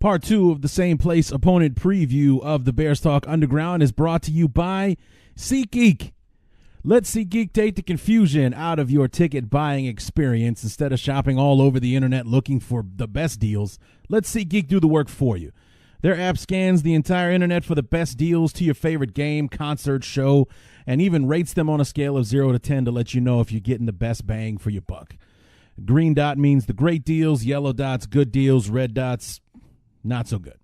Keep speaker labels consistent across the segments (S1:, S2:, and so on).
S1: Part 2 of the Same Place Opponent preview of the Bears Talk Underground is brought to you by SeatGeek. Let SeatGeek take the confusion out of your ticket buying experience. Instead of shopping all over the internet looking for the best deals, let SeatGeek do the work for you. Their app scans the entire internet for the best deals to your favorite game, concert, show, and even rates them on a scale of 0 to 10 to let you know if you're getting the best bang for your buck. Green dot means the great deals, yellow dots, good deals, red dots, not so good.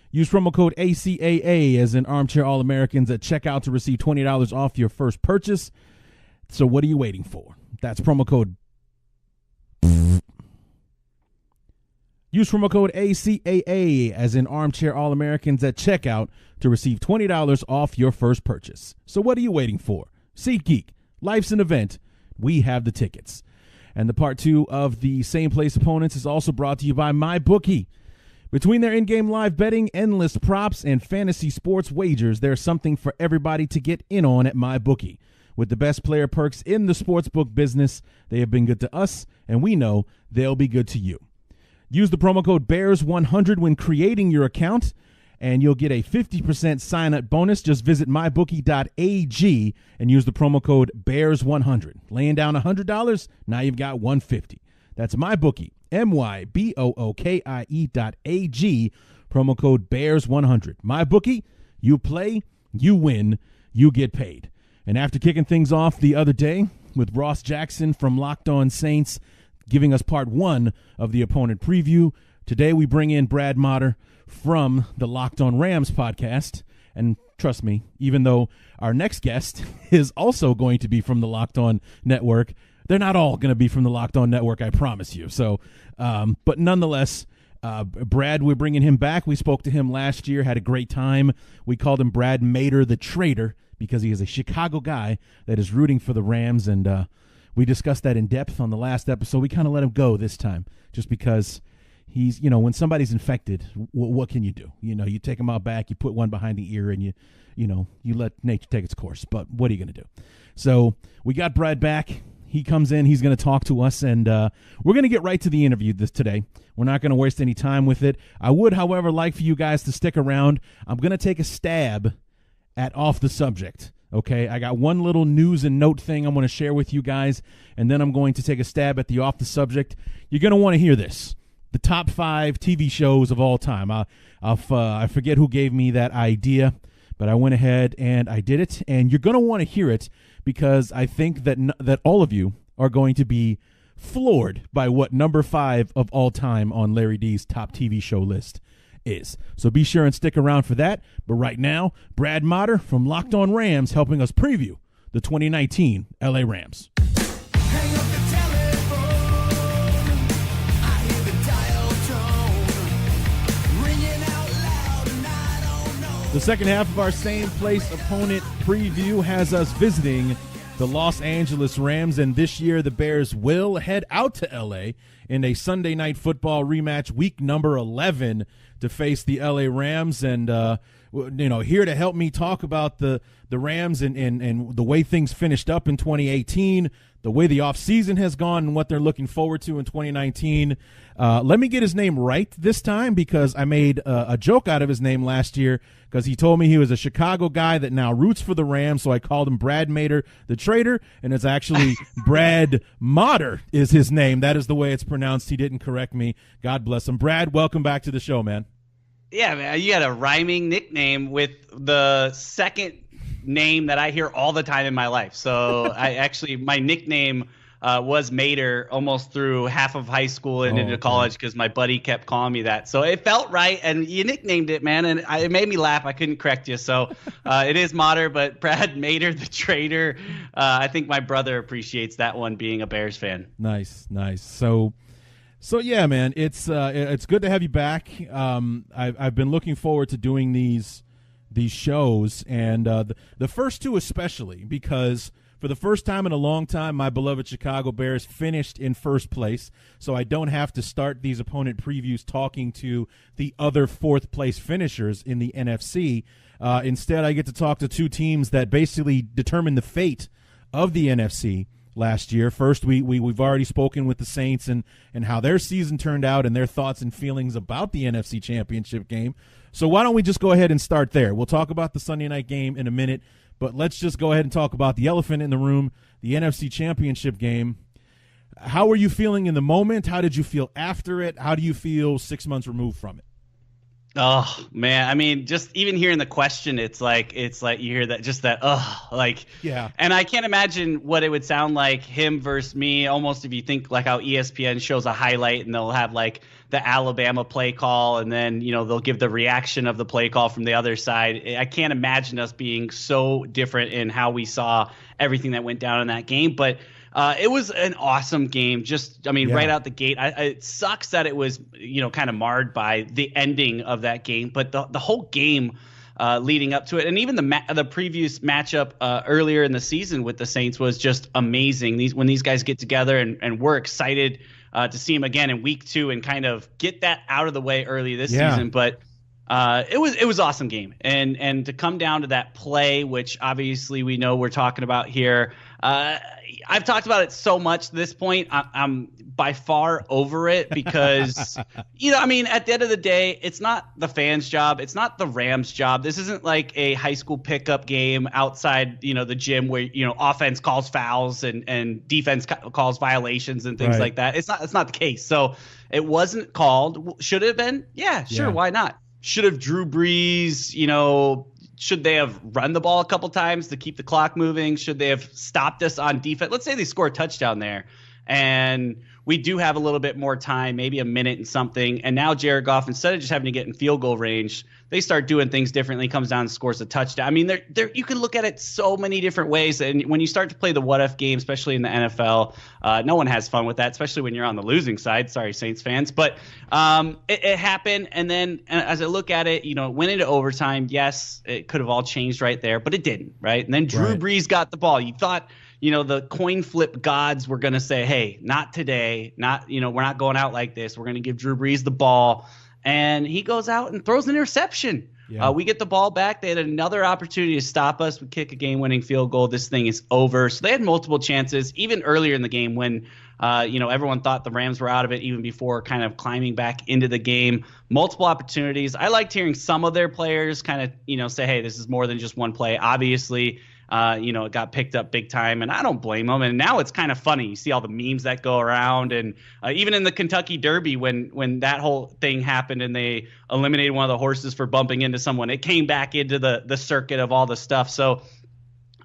S1: Use promo code ACAA as in Armchair All-Americans at checkout to receive $20 off your first purchase. So what are you waiting for? That's promo code. Use promo code ACAA as in Armchair All-Americans at checkout to receive $20 off your first purchase. So what are you waiting for? SeatGeek. Life's an event. We have the tickets. And the part 2 of the Same Place Opponents is also brought to you by MyBookie. Between their in-game live betting, endless props, and fantasy sports wagers, there's something for everybody to get in on at MyBookie. With the best player perks in the sportsbook business, they have been good to us, and we know they'll be good to you. Use the promo code BEARS100 when creating your account, and you'll get a 50% sign-up bonus. Just visit mybookie.ag and use the promo code BEARS100. Laying down $100, now you've got $150. That's MyBookie. MyBookie.ag, promo code BEARS100. MyBookie, you play, you win, you get paid. And after kicking things off the other day with Ross Jackson from Locked On Saints giving us part 1 of the opponent preview, today we bring in Brad Motter from the Locked On Rams podcast. And trust me, even though our next guest is also going to be from the Locked On Network, they're not all going to be from the Locked On Network, I promise you. So, but nonetheless, Brad, we're bringing him back. We spoke to him last year, had a great time. We called him Brad Mader, the traitor, because he is a Chicago guy that is rooting for the Rams, and we discussed that in depth on the last episode. We kind of let him go this time just because he's, when somebody's infected, what can you do? You take them out back, you put one behind the ear, and you let nature take its course. But what are you going to do? So we got Brad back. He comes in, he's going to talk to us, and we're going to get right to the interview today. We're not going to waste any time with it. I would, however, like for you guys to stick around. I'm going to take a stab at off the subject, okay? I got one little news and note thing I'm going to share with you guys, and then I'm going to take a stab at the off the subject. You're going to want to hear this. The top 5 TV shows of all time. I forget who gave me that idea, but I went ahead and I did it, and you're going to want to hear it because I think that all of you are going to be floored by what number 5 of all time on Larry D's top TV show list is. So be sure and stick around for that. But right now, Brad Motter from Locked On Rams helping us preview the 2019 LA Rams. The second half of our Same Place Opponent preview has us visiting the Los Angeles Rams, and this year the Bears will head out to L.A. in a Sunday Night Football rematch, week number 11, to face the L.A. Rams. And, here to help me talk about the Rams and the way things finished up in 2018, the way the offseason has gone and what they're looking forward to in 2019. Let me get his name right this time because I made a joke out of his name last year because he told me he was a Chicago guy that now roots for the Rams, so I called him Brad Mader, the traitor, and it's actually Brad Motter is his name. That is the way it's pronounced. He didn't correct me. God bless him. Brad, welcome back to the show, man.
S2: Yeah, man, you got a rhyming nickname with the second name that I hear all the time in my life. So my nickname was Mater almost through half of high school and into college because my buddy kept calling me that. So it felt right, and you nicknamed it, man, and it made me laugh. I couldn't correct you. So it is Motter, but Brad Mader, the traitor. I think my brother appreciates that one, being a Bears fan.
S1: Nice. So yeah, man, it's good to have you back. I've been looking forward to doing these shows, and the first 2 especially, because for the first time in a long time, my beloved Chicago Bears finished in first place, so I don't have to start these opponent previews talking to the other fourth-place finishers in the NFC. Instead, I get to talk to 2 teams that basically determine the fate of the NFC last year. First, we've already spoken with the Saints and how their season turned out and their thoughts and feelings about the NFC Championship game. So why don't we just go ahead and start there? We'll talk about the Sunday night game in a minute, but let's just go ahead and talk about the elephant in the room, the NFC Championship game. How were you feeling in the moment? How did you feel after it? How do you feel 6 months removed from it?
S2: Oh man, I mean, just even hearing the question, it's like you hear that, just that,
S1: yeah.
S2: And I can't imagine what it would sound like, him versus me. Almost, if you think like how ESPN shows a highlight and they'll have like the Alabama play call, and then they'll give the reaction of the play call from the other side. I can't imagine us being so different in how we saw everything that went down in that game, but. It was an awesome game. Right out the gate. It sucks that it was, kind of marred by the ending of that game. But the whole game leading up to it, and even the previous matchup earlier in the season with the Saints was just amazing. When these guys get together, and we're excited to see them again in week 2 and kind of get that out of the way early this season. But it was awesome game, and to come down to that play, which obviously we know we're talking about here. I've talked about it so much at this point. I'm by far over it because, at the end of the day, it's not the fans' job. It's not the Rams' job. This isn't like a high school pickup game outside, the gym where, offense calls fouls and defense calls violations and things like that. It's not the case. So it wasn't called. Should it have been? Yeah, sure. Yeah. Why not? Should have Drew Brees, should they have run the ball a couple times to keep the clock moving? Should they have stopped us on defense? Let's say they score a touchdown there, and we do have a little bit more time, maybe a minute and something. And now Jared Goff, instead of just having to get in field goal range, they start doing things differently, comes down and scores a touchdown. I mean, you can look at it so many different ways. And when you start to play the what-if game, especially in the NFL, no one has fun with that, especially when you're on the losing side. Sorry, Saints fans. But it happened. And then as I look at it, it went into overtime. Yes, it could have all changed right there, but it didn't, right? And then Drew Brees got the ball. You thought – the coin flip gods were going to say, hey, not today. We're not going out like this. We're going to give Drew Brees the ball. And he goes out and throws an interception. Yeah. We get the ball back. They had another opportunity to stop us. We kick a game-winning field goal. This thing is over. So they had multiple chances, even earlier in the game when, everyone thought the Rams were out of it, even before kind of climbing back into the game. Multiple opportunities. I liked hearing some of their players kind of, say, hey, this is more than just one play. Obviously, it got picked up big time, and I don't blame them. And now it's kind of funny. You see all the memes that go around, and even in the Kentucky Derby, when that whole thing happened and they eliminated one of the horses for bumping into someone, it came back into the circuit of all the stuff. So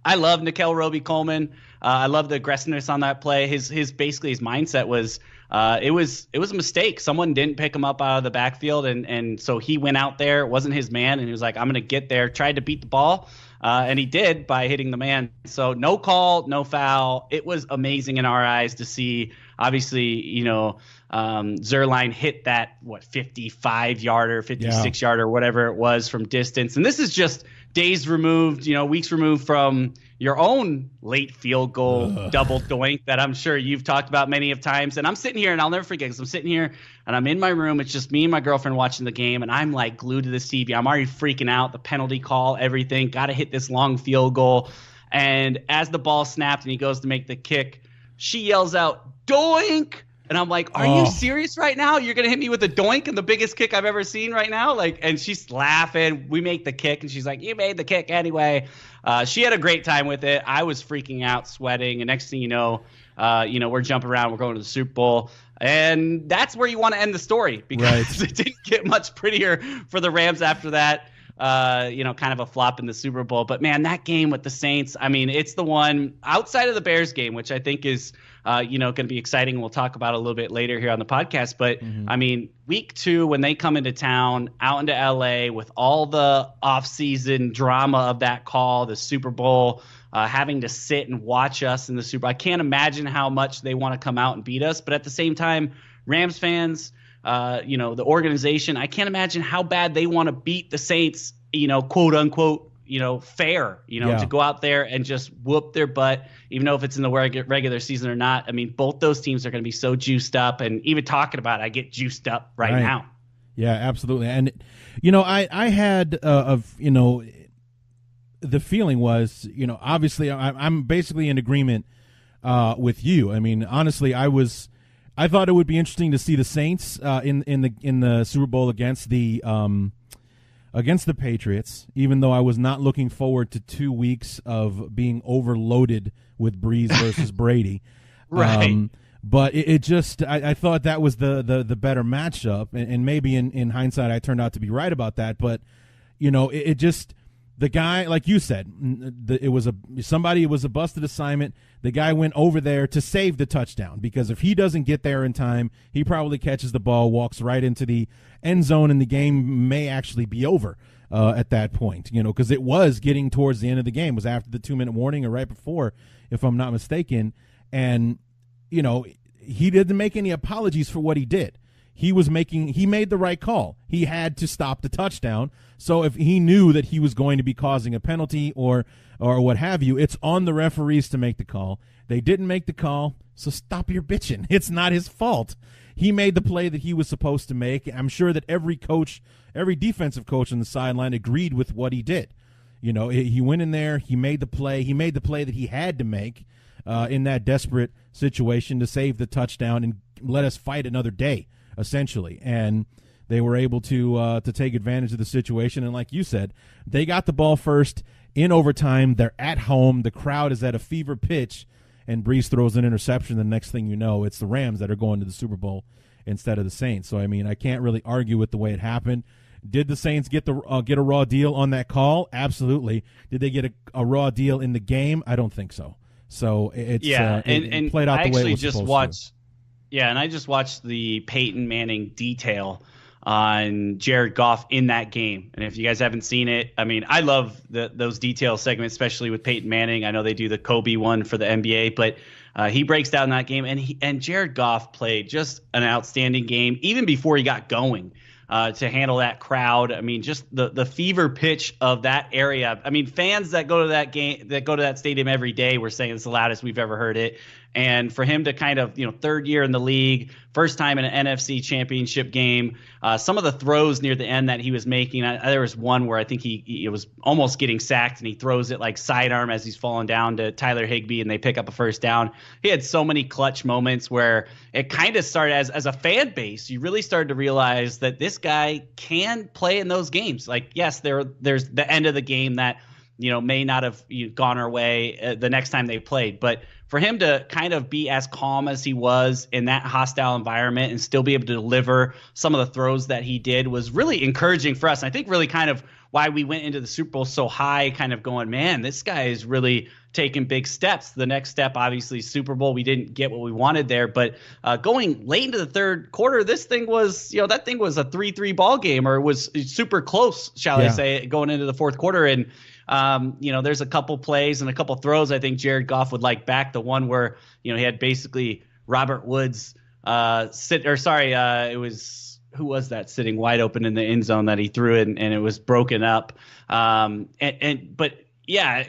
S2: I love Nickel Roby-Coleman. I love the aggressiveness on that play. His mindset was it was a mistake. Someone didn't pick him up out of the backfield, and so he went out there. It wasn't his man, and he was like, I'm going to get there. Tried to beat the ball. And he did by hitting the man. So no call, no foul. It was amazing in our eyes to see, obviously, Zerline hit that, 55-yarder, 56-yarder, whatever it was from distance. And this is just days removed, weeks removed from your own late field goal double doink that I'm sure you've talked about many of times. And I'm sitting here, and I'll never forget, because I'm sitting here and I'm in my room. It's just me and my girlfriend watching the game, and I'm like glued to this TV. I'm already freaking out, the penalty call, everything. Got to hit this long field goal. And as the ball snapped and he goes to make the kick, she yells out, "Doink!" And I'm like, are you serious right now? You're going to hit me with a doink and the biggest kick I've ever seen right now? And she's laughing. We make the kick, and she's like, you made the kick anyway. She had a great time with it. I was freaking out, sweating. And next thing you know, we're jumping around. We're going to the Super Bowl. And that's where you want to end the story, because it didn't get much prettier for the Rams after that. Kind of a flop in the Super Bowl. But, man, that game with the Saints, I mean, it's the one outside of the Bears game, which I think is – going to be exciting. We'll talk about it a little bit later here on the podcast. But, I mean, week 2, when they come into town, out into L.A. with all the offseason drama of that call, the Super Bowl, having to sit and watch us in the Super Bowl. I can't imagine how much they want to come out and beat us. But at the same time, Rams fans, the organization, I can't imagine how bad they want to beat the Saints, quote unquote, fair, to go out there and just whoop their butt, even though if it's in the regular season or not. I mean, both those teams are going to be so juiced up, and even talking about it, I get juiced up right now.
S1: Yeah, absolutely. And, I had, the feeling was, obviously I'm basically in agreement with you. I mean, honestly, I thought it would be interesting to see the Saints in the Super Bowl against the Patriots, even though I was not looking forward to 2 weeks of being overloaded with Breeze versus Brady.
S2: Right.
S1: But it just I thought that was the better matchup, and maybe in hindsight I turned out to be right about that. But it just, the guy, like you said, it was a busted assignment. The guy went over there to save the touchdown, because if he doesn't get there in time, he probably catches the ball, walks right into the end zone, and the game may actually be over at that point. Because it was getting towards the end of the game. It was after the 2-minute warning or right before, if I'm not mistaken, and he didn't make any apologies for what he did. He made the right call. He had to stop the touchdown. So if he knew that he was going to be causing a penalty or what have you, it's on the referees to make the call. They didn't make the call, so stop your bitching. It's not his fault. He made the play that he was supposed to make. I'm sure that every defensive coach on the sideline agreed with what he did. He went in there, he made the play. He made the play that he had to make in that desperate situation to save the touchdown and let us fight another day, essentially. And they were able to take advantage of the situation. And like you said, they got the ball first in overtime. They're at home. The crowd is at a fever pitch, and Breeze throws an interception. The next thing you know, it's the Rams that are going to the Super Bowl instead of the Saints. So, I mean, I can't really argue with the way it happened. Did the Saints get a raw deal on that call? Absolutely. Did they get a raw deal in the game? I don't think so. So it's it played out the way it was supposed to.
S2: Yeah, and I just watched the Peyton Manning detail on Jared Goff in that game. And if you guys haven't seen it, I mean, I love those detail segments, especially with Peyton Manning. I know they do the Kobe one for the NBA, but he breaks down that game, and Jared Goff played just an outstanding game, even before he got going. To handle that crowd. I mean, just the fever pitch of that area. I mean, fans that go to that game, that go to that stadium every day, were saying it's the loudest we've ever heard it. And for him to kind of, third year in the league, first time in an NFC championship game, some of the throws near the end that he was making, there was one where I think he was almost getting sacked, and he throws it like sidearm as he's falling down to Tyler Higbee, and they pick up a first down. He had so many clutch moments where it kind of started as a fan base. You really started to realize that this guy can play in those games. Like, yes, there's the end of the game that may not have gone our way the next time they played, but for him to kind of be as calm as he was in that hostile environment and still be able to deliver some of the throws that he did was really encouraging for us. And I think really kind of why we went into the Super Bowl so high, kind of going, man, this guy is really taking big steps. The next step, obviously, Super Bowl. We didn't get what we wanted there, but going late into the third quarter, this thing was, that thing was a 3-3 ball game, or it was super close, shall I say, going into the fourth quarter. And there's a couple plays and a couple throws I think Jared Goff would like back. The one where, he had basically Robert Woods it was, who was that sitting wide open in the end zone that he threw it, and it was broken up. But yeah,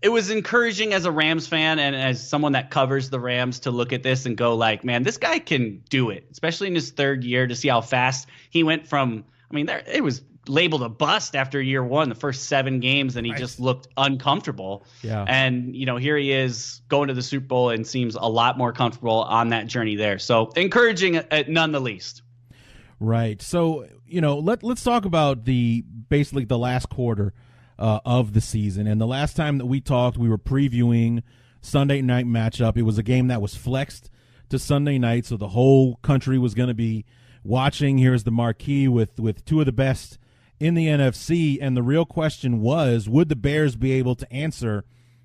S2: it was encouraging as a Rams fan and as someone that covers the Rams to look at this and go like, man, this guy can do it, especially in his third year, to see how fast he went from, it was labeled a bust after year one, the first 7 games, and he just looked uncomfortable. Yeah. And, here he is going to the Super Bowl and seems a lot more comfortable on that journey there. So encouraging at none the least.
S1: Right. So, let's talk about basically the last quarter of the season. And the last time that we talked, we were previewing Sunday night matchup. It was a game that was flexed to Sunday night, so the whole country was going to be watching. Here's the marquee with two of the best in the NFC, and the real question was, would the Bears be able to answer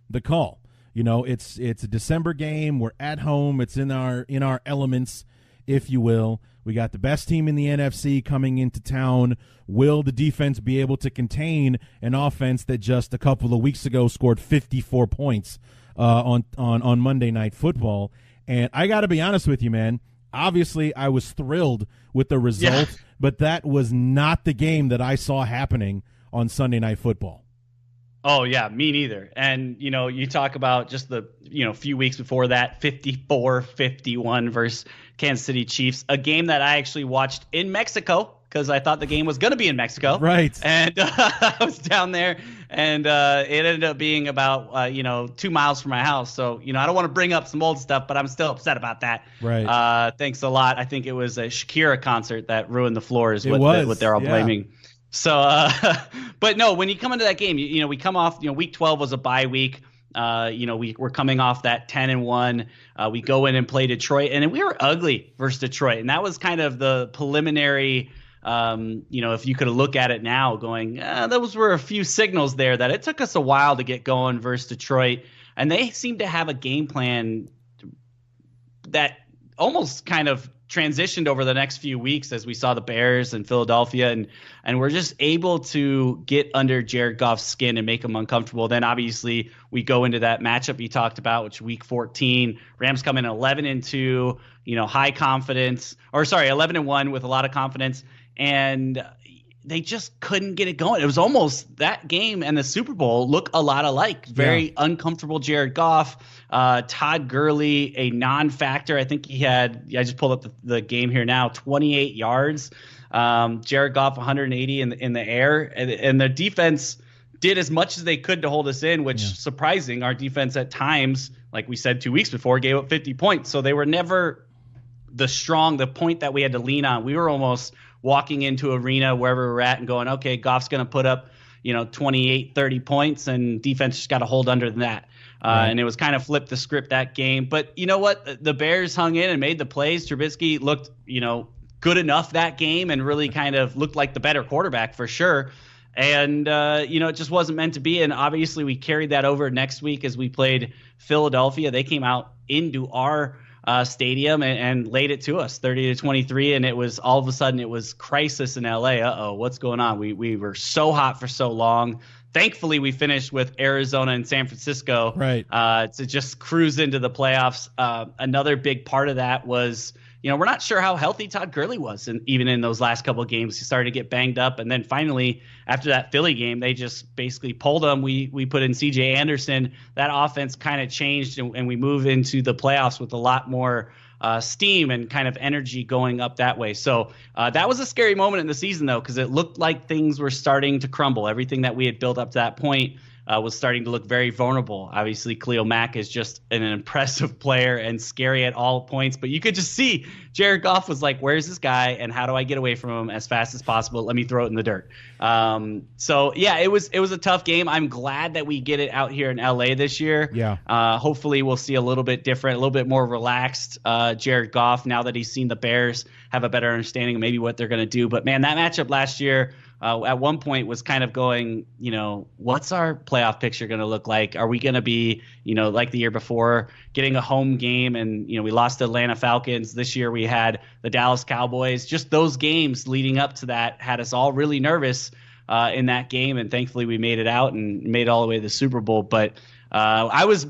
S1: the call? It's a December game. We're at home. It's in our elements, if you will. We got the best team in the NFC coming into town. Will the defense be able to contain an offense that just a couple of weeks ago scored 54 points on Monday Night Football? And I got to be honest with you, man. Obviously, I was thrilled with the result, but that was not the game that I saw happening on Sunday Night Football.
S2: Oh, yeah, me neither. And, you talk about just the, few weeks before that, 54-51 versus Kansas City Chiefs, a game that I actually watched in Mexico because I thought the game was going to be in Mexico.
S1: Right.
S2: And I was down there, and it ended up being about 2 miles from my house. So I don't want to bring up some old stuff, but I'm still upset about that.
S1: Right.
S2: Thanks a lot. I think it was a Shakira concert that ruined the floor is what they're all blaming. So, but no, when you come into that game, we come off, week 12 was a bye week. We're coming off that 10-1. We go in and play Detroit, and we were ugly versus Detroit. And that was kind of the preliminary, if you could look at it now going, those were a few signals there that it took us a while to get going versus Detroit. And they seem to have a game plan that almost kind of transitioned over the next few weeks as we saw the Bears and Philadelphia, and we're just able to get under Jared Goff's skin and make him uncomfortable. Then obviously we go into that matchup you talked about, which week 14, Rams come in 11-2, high confidence, 11-1 with a lot of confidence, and they just couldn't get it going. It was almost that game and the Super Bowl look a lot alike. Very uncomfortable Jared Goff. Todd Gurley, a non-factor. I think he had, I just pulled up the game here now, 28 yards. Jared Goff, 180 in the air. And the defense did as much as they could to hold us in, which surprising. Our defense at times, like we said 2 weeks before, gave up 50 points. So they were never the point that we had to lean on. We were almost walking into arena wherever we're at and going, okay, Goff's going to put up, 28, 30 points, and defense just got to hold under that. Right. And it was kind of flip the script that game. But you know what? The Bears hung in and made the plays. Trubisky looked, good enough that game and really kind of looked like the better quarterback for sure. And, it just wasn't meant to be. And obviously we carried that over next week as we played Philadelphia. They came out into our stadium and laid it to us 30-23. And it was all of a sudden it was crisis in LA. What's going on? We were so hot for so long. Thankfully, we finished with Arizona and San Francisco to just cruise into the playoffs. Another big part of that was, we're not sure how healthy Todd Gurley was, and even in those last couple of games, he started to get banged up. And then finally, after that Philly game, they just basically pulled him. We put in C.J. Anderson. That offense kind of changed, and we move into the playoffs with a lot more steam and kind of energy going up that way. So that was a scary moment in the season, though, because it looked like things were starting to crumble. Everything that we had built up to that point was starting to look very vulnerable. Obviously, Khalil Mack is just an impressive player and scary at all points. But you could just see Jared Goff was like, where's this guy and how do I get away from him as fast as possible? Let me throw it in the dirt. It was a tough game. I'm glad that we get it out here in LA this year. Yeah. Hopefully we'll see a little bit different, a little bit more relaxed Jared Goff now that he's seen the Bears have a better understanding of maybe what they're going to do. But, man, that matchup last year at one point was kind of going, what's our playoff picture going to look like? Are we going to be, like the year before, getting a home game? And, we lost the Atlanta Falcons. This year we had the Dallas Cowboys. Just those games leading up to that had us all really nervous in that game. And thankfully we made it out and made it all the way to the Super Bowl. But needless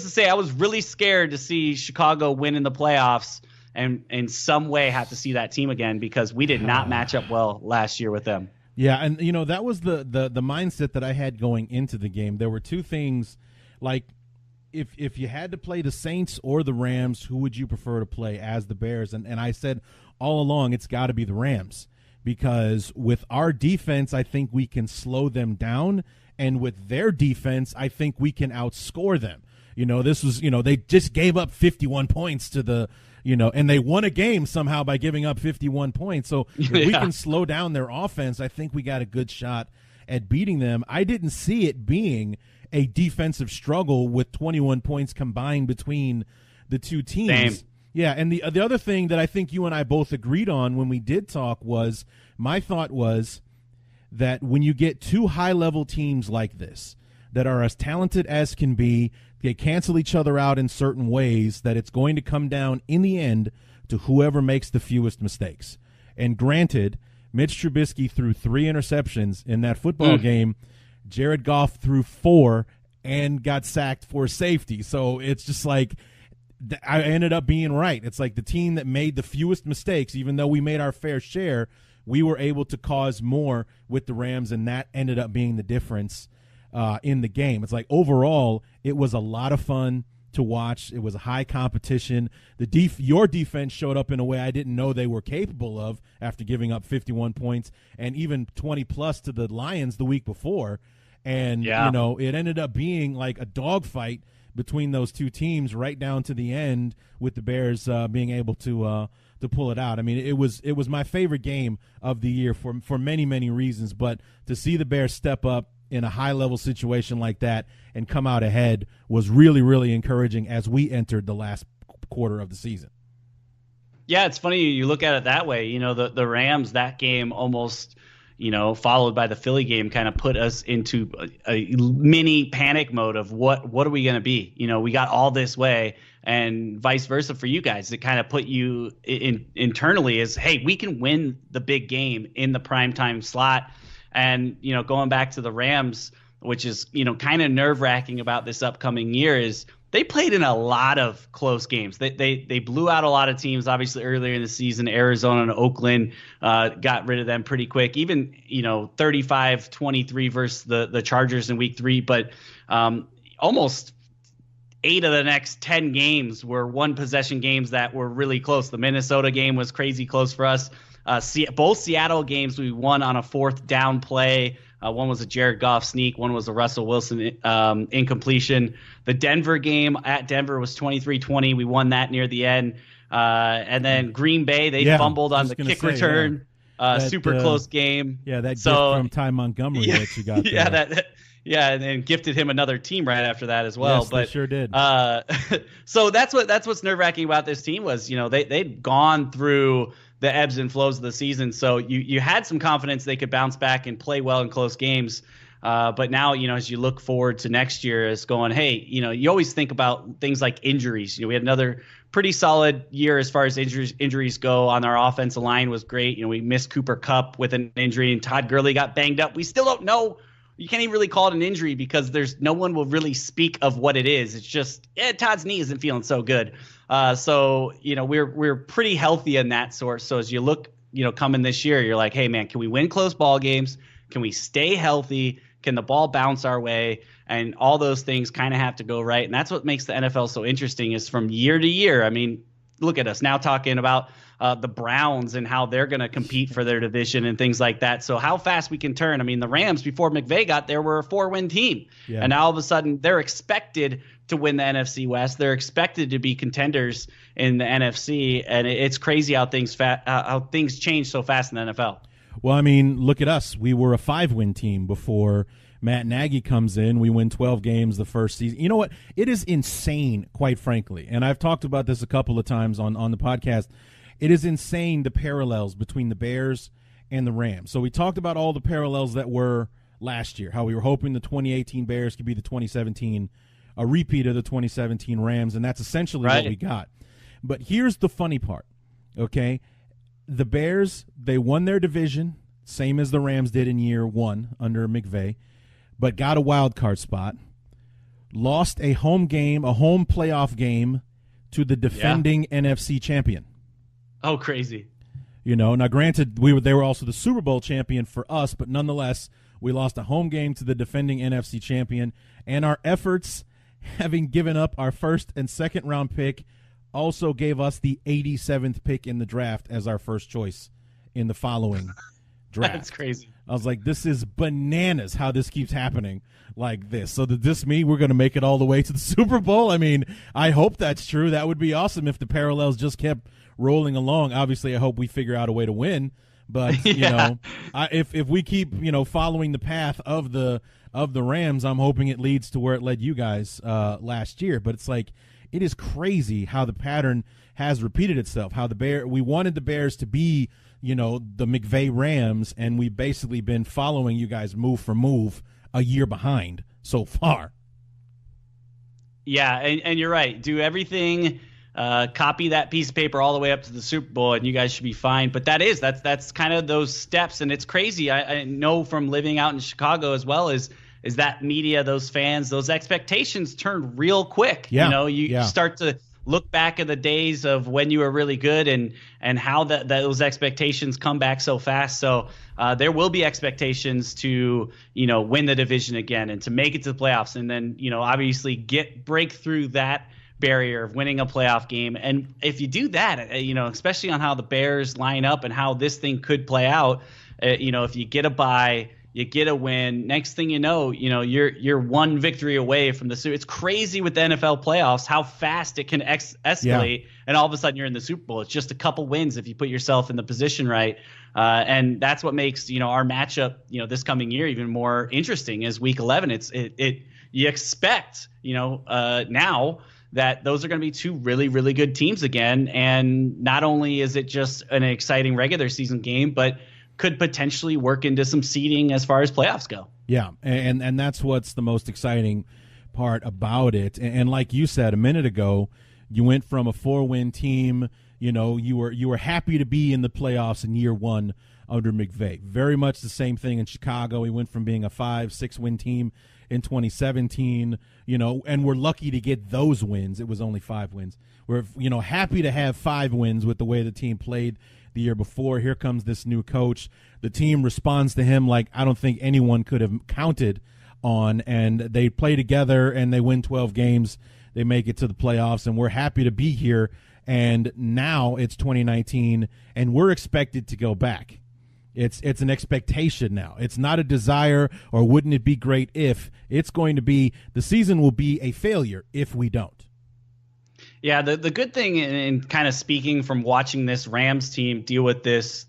S2: to say, I was really scared to see Chicago win in the playoffs and in some way have to see that team again because we did not match up well last year with them.
S1: Yeah, and that was the mindset that I had going into the game. There were two things, like if you had to play the Saints or the Rams, who would you prefer to play as the Bears? And I said all along it's got to be the Rams because with our defense, I think we can slow them down, and with their defense, I think we can outscore them. This was, they just gave up 51 points to the and they won a game somehow by giving up 51 points. So if we can slow down their offense, I think we got a good shot at beating them. I didn't see it being a defensive struggle with 21 points combined between the two teams.
S2: Same.
S1: Yeah, and the other thing that I think you and I both agreed on when we did talk was my thought was that when you get two high-level teams like this that are as talented as can be, they cancel each other out in certain ways, that it's going to come down in the end to whoever makes the fewest mistakes. And granted, Mitch Trubisky threw 3 interceptions in that football game. Jared Goff threw 4 and got sacked for safety. So it's just like I ended up being right. It's like the team that made the fewest mistakes, even though we made our fair share, we were able to cause more with the Rams, and that ended up being the difference in the game. It's like overall, it was a lot of fun to watch. It was a high competition. Your defense showed up in a way I didn't know they were capable of after giving up 51 points and even 20 plus to the Lions the week before. And it ended up being like a dogfight between those two teams right down to the end, with the Bears being able to pull it out. I mean, it was my favorite game of the year for many, many reasons. But to see the Bears step up in a high-level situation like that and come out ahead was really, really encouraging as we entered the last quarter of the season.
S2: Yeah, it's funny you look at it that way. You know, the Rams, that game almost, followed by the Philly game, kind of put us into a mini panic mode of what are we going to be? We got all this way, and vice versa for you guys. It kind of put you internally as, hey, we can win the big game in the primetime slot. And, going back to the Rams, which is, kind of nerve-wracking about this upcoming year, is they played in a lot of close games. They blew out a lot of teams, obviously, earlier in the season. Arizona and Oakland got rid of them pretty quick. Even, 35-23 versus the Chargers in week 3. But almost 8 of the next 10 games were one-possession games that were really close. The Minnesota game was crazy close for us. Both Seattle games we won on a 4th down play. One was a Jared Goff sneak. One was a Russell Wilson incompletion. The Denver game at Denver was 23-20. We won that near the end. And then Green Bay, they fumbled on the kick return. Super close game.
S1: Yeah, that gift from Ty Montgomery that you got there.
S2: And then gifted him another team right after that as well.
S1: Yes, they sure did.
S2: So that's what's nerve-wracking about this team was, they'd gone through the ebbs and flows of the season. So you had some confidence they could bounce back and play well in close games. But now, as you look forward to next year, it's going, hey, you always think about things like injuries. We had another pretty solid year as far as injuries go on our offensive line was great. We missed Cooper Kupp with an injury, and Todd Gurley got banged up. We still don't know. You can't even really call it an injury because no one will really speak of what it is. It's just, Todd's knee isn't feeling so good. So we're pretty healthy in that source. So as you look, coming this year, you're like, hey man, can we win close ball games? Can we stay healthy? Can the ball bounce our way? And all those things kind of have to go right. And that's what makes the NFL so interesting is from year to year. I mean, look at us now talking about the Browns and how they're going to compete for their division and things like that. So how fast we can turn. I mean, the Rams before McVay got there were a 4-win team. Yeah. And now all of a sudden they're expected to win the NFC West. They're expected to be contenders in the NFC. And it's crazy how things change so fast in the NFL.
S1: Well, I mean, look at us. We were a 5-win team before Matt Nagy comes in. We win 12 games the first season. You know what? It is insane, quite frankly. And I've talked about this a couple of times on the podcast. It is insane, the parallels between the Bears and the Rams. So we talked about all the parallels that were last year, how we were hoping the 2018 Bears could be the 2017, a repeat of the 2017 Rams, and that's essentially what we got. But here's the funny part, okay? The Bears, they won their division, same as the Rams did in year 1 under McVay, but got a wild card spot, lost a home playoff game to the defending NFC champion.
S2: Oh, crazy.
S1: Now granted, they were also the Super Bowl champion for us, but nonetheless, we lost a home game to the defending NFC champion, and our efforts, having given up our first and second round pick, also gave us the 87th pick in the draft as our first choice in the following draft.
S2: That's crazy.
S1: I was like, this is bananas how this keeps happening like this. So did this mean we're going to make it all the way to the Super Bowl? I mean, I hope that's true. That would be awesome if the parallels just kept rolling along. Obviously, I hope we figure out a way to win. But, if we keep, following the path of the Rams, I'm hoping it leads to where it led you guys last year. But it's like, it is crazy how the pattern has repeated itself, how we wanted the Bears to be, the McVay Rams, and we've basically been following you guys move for move a year behind so far.
S2: Yeah, and you're right. Do everything, copy that piece of paper all the way up to the Super Bowl, and you guys should be fine. But that's kind of those steps, and it's crazy. I know from living out in Chicago as well is that media, those fans, those expectations turn real quick.
S1: Yeah.
S2: You start to look back at the days of when you were really good and how those expectations come back so fast. So there will be expectations to, win the division again and to make it to the playoffs. And then, obviously break through that barrier of winning a playoff game. And if you do that, especially on how the Bears line up and how this thing could play out, if you get a bye, you get a win. Next thing you know, you're one victory away from the Super. It's crazy with the NFL playoffs how fast it can escalate, and all of a sudden you're in the Super Bowl. It's just a couple wins if you put yourself in the position right, and that's what makes our matchup this coming year even more interesting. Is Week 11. You expect now that those are going to be two really, really good teams again, and not only is it just an exciting regular season game, but could potentially work into some seeding as far as playoffs go. Yeah,
S1: and that's what's the most exciting part about it. And like you said a minute ago, you went from a 4-win team. You were happy to be in the playoffs in year one under McVay. Very much the same thing in Chicago. He went from being a 5-6-win team in 2017. And we're lucky to get those wins. It was only 5 wins. We're happy to have 5 wins with the way the team played the year before. Here comes this new coach. The team responds to him like I don't think anyone could have counted on, and they play together and they win 12 games. They make it to the playoffs, and we're happy to be here. And now it's 2019, and we're expected to go back. It's an expectation now. It's not a desire or wouldn't it be great if. It's going to be the season will be a failure if we don't.
S2: Yeah, the good thing in kind of speaking from watching this Rams team deal with this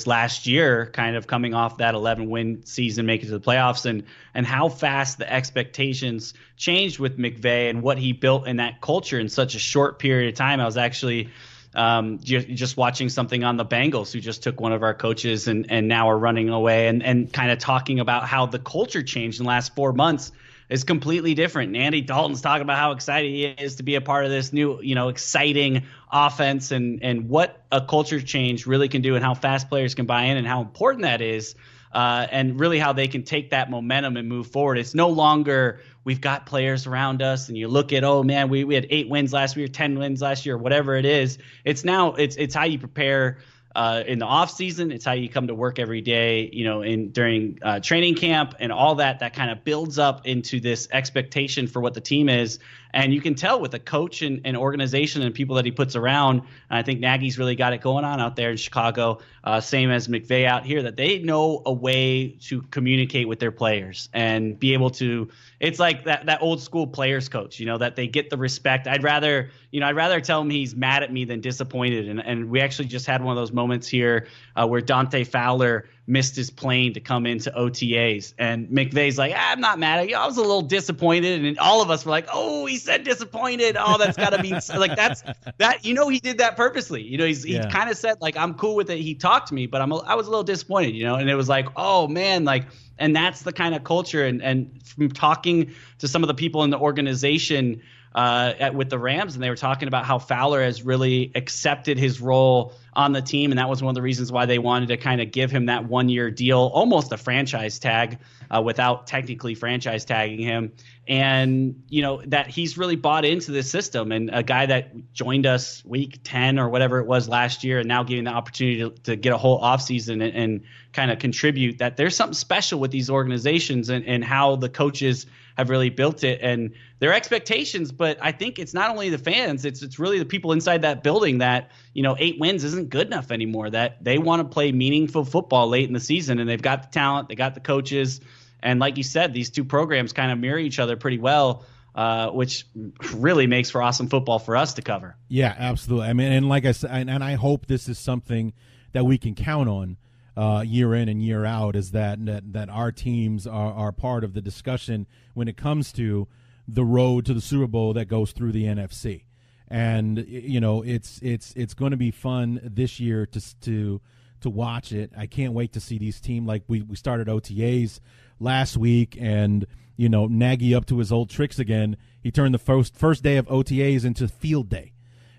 S2: last year, kind of coming off that 11-win season, making it to the playoffs, and how fast the expectations changed with McVay and what he built in that culture in such a short period of time. I was actually just watching something on the Bengals, who just took one of our coaches and now are running away, and kind of talking about how the culture changed in the last 4 months. Is completely different. And Andy Dalton's talking about how excited he is to be a part of this new, exciting offense and what a culture change really can do and how fast players can buy in and how important that is, and really how they can take that momentum and move forward. It's no longer we've got players around us and you look at, oh, man, we had 8 wins last year, 10 wins last year, whatever it is. It's now it's how you prepare in the off season. It's how you come to work every day, during training camp and all that kind of builds up into this expectation for what the team is. And you can tell with the coach and organization and people that he puts around. And I think Nagy's really got it going on out there in Chicago, same as McVay out here, that they know a way to communicate with their players and be able to. It's like that old school players coach, that they get the respect. I'd rather tell him he's mad at me than disappointed. And we actually just had one of those moments here where Dante Fowler missed his plane to come into OTAs, and McVay's like, I'm not mad at you. I was a little disappointed, and all of us were like, oh, he said disappointed. Oh, that's got to be like that. He did that purposely. He kind of said like, I'm cool with it. He talked to me, but I was a little disappointed. And it was like, oh man, like. And that's the kind of culture. And from talking to some of the people in the organization with the Rams, and they were talking about how Fowler has really accepted his role on the team. And that was one of the reasons why they wanted to kind of give him that 1-year deal, almost a franchise tag, without technically franchise tagging him. And, that he's really bought into this system, and a guy that joined us week 10 or whatever it was last year, and now getting the opportunity to get a whole offseason and kind of contribute, that there's something special with these organizations and how the coaches have really built it and their expectations. But I think it's not only the fans, it's really the people inside that building that, 8 wins isn't good enough anymore, that they want to play meaningful football late in the season, and they've got the talent, they got the coaches. And like you said, these two programs kind of mirror each other pretty well, which really makes for awesome football for us to cover.
S1: Yeah, absolutely. I mean, and like I said, and I hope this is something that we can count on year in and year out, is that our teams are part of the discussion when it comes to the road to the Super Bowl that goes through the NFC. And it's going to be fun this year to watch it. I can't wait to see these teams. Like we started OTAs last week, and Nagy up to his old tricks again. He turned the first day of OTAs into field day.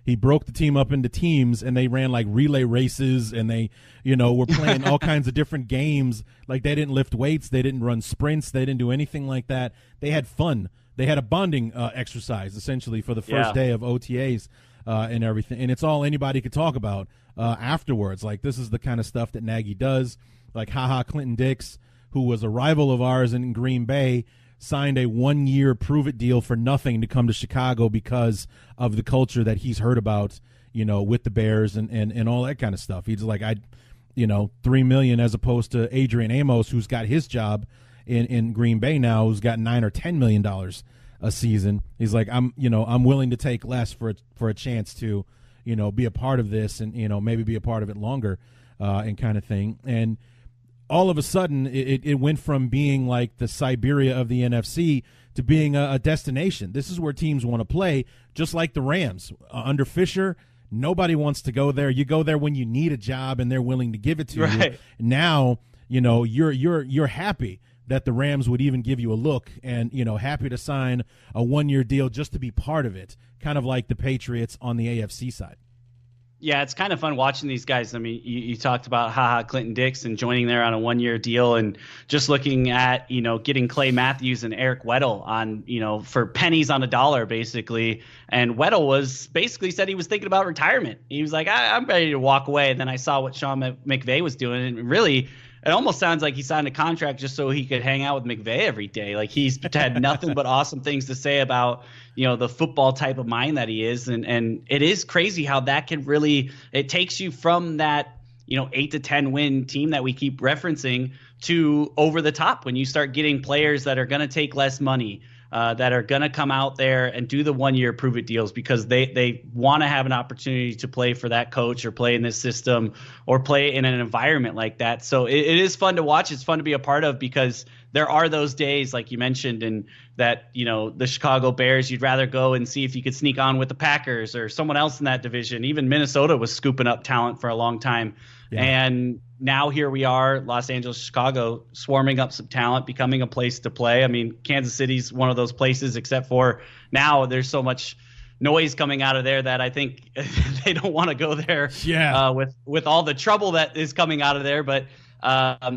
S1: He broke the team up into teams, and they ran like relay races, and they were playing all kinds of different games. Like they didn't lift weights, they didn't run sprints, they didn't do anything like that. They had fun. They had a bonding exercise essentially for the first day of OTAs and everything. And it's all anybody could talk about afterwards. Like this is the kind of stuff that Nagy does. Like Clinton Dix, who was a rival of ours in Green Bay, signed a 1-year prove-it deal for nothing to come to Chicago because of the culture that he's heard about, with the Bears and all that kind of stuff. He's like, $3 million as opposed to Adrian Amos, who's got his job in Green Bay now, who's got $9 or $10 million a season. He's like, I'm willing to take less for a chance to, be a part of this and, maybe be a part of it longer, and kind of thing. And all of a sudden it went from being like the Siberia of the NFC to being a destination. This is where teams want to play, just like the Rams. Under Fisher, nobody wants to go there. You go there when you need a job and they're willing to give it to you. Now, you're happy that the Rams would even give you a look and, happy to sign a 1-year deal just to be part of it, kind of like the Patriots on the AFC side.
S2: Yeah, it's kind of fun watching these guys. I mean, you talked about Clinton Dix and joining there on a 1-year deal, and just looking at, getting Clay Matthews and Eric Weddle on, for pennies on a dollar, basically. And Weddle was basically said he was thinking about retirement. He was like, I'm ready to walk away. And then I saw what Sean McVay was doing, and really, it almost sounds like he signed a contract just so he could hang out with McVay every day. Like, he's had nothing but awesome things to say about, the football type of mind that he is. And it is crazy how that can really – it takes you from that, 8 to 10 win team that we keep referencing to over the top when you start getting players that are going to take less money, that are going to come out there and do the 1-year prove-it deals because they want to have an opportunity to play for that coach or play in this system or play in an environment like that. So it is fun to watch. It's fun to be a part of because there are those days, like you mentioned, and that, the Chicago Bears, you'd rather go and see if you could sneak on with the Packers or someone else in that division. Even Minnesota was scooping up talent for a long time. Yeah. And now here we are, Los Angeles, Chicago, swarming up some talent, becoming a place to play. I mean, Kansas City's one of those places, except for now there's so much noise coming out of there that I think they don't want to go there.
S1: Yeah.
S2: With all the trouble that is coming out of there. But,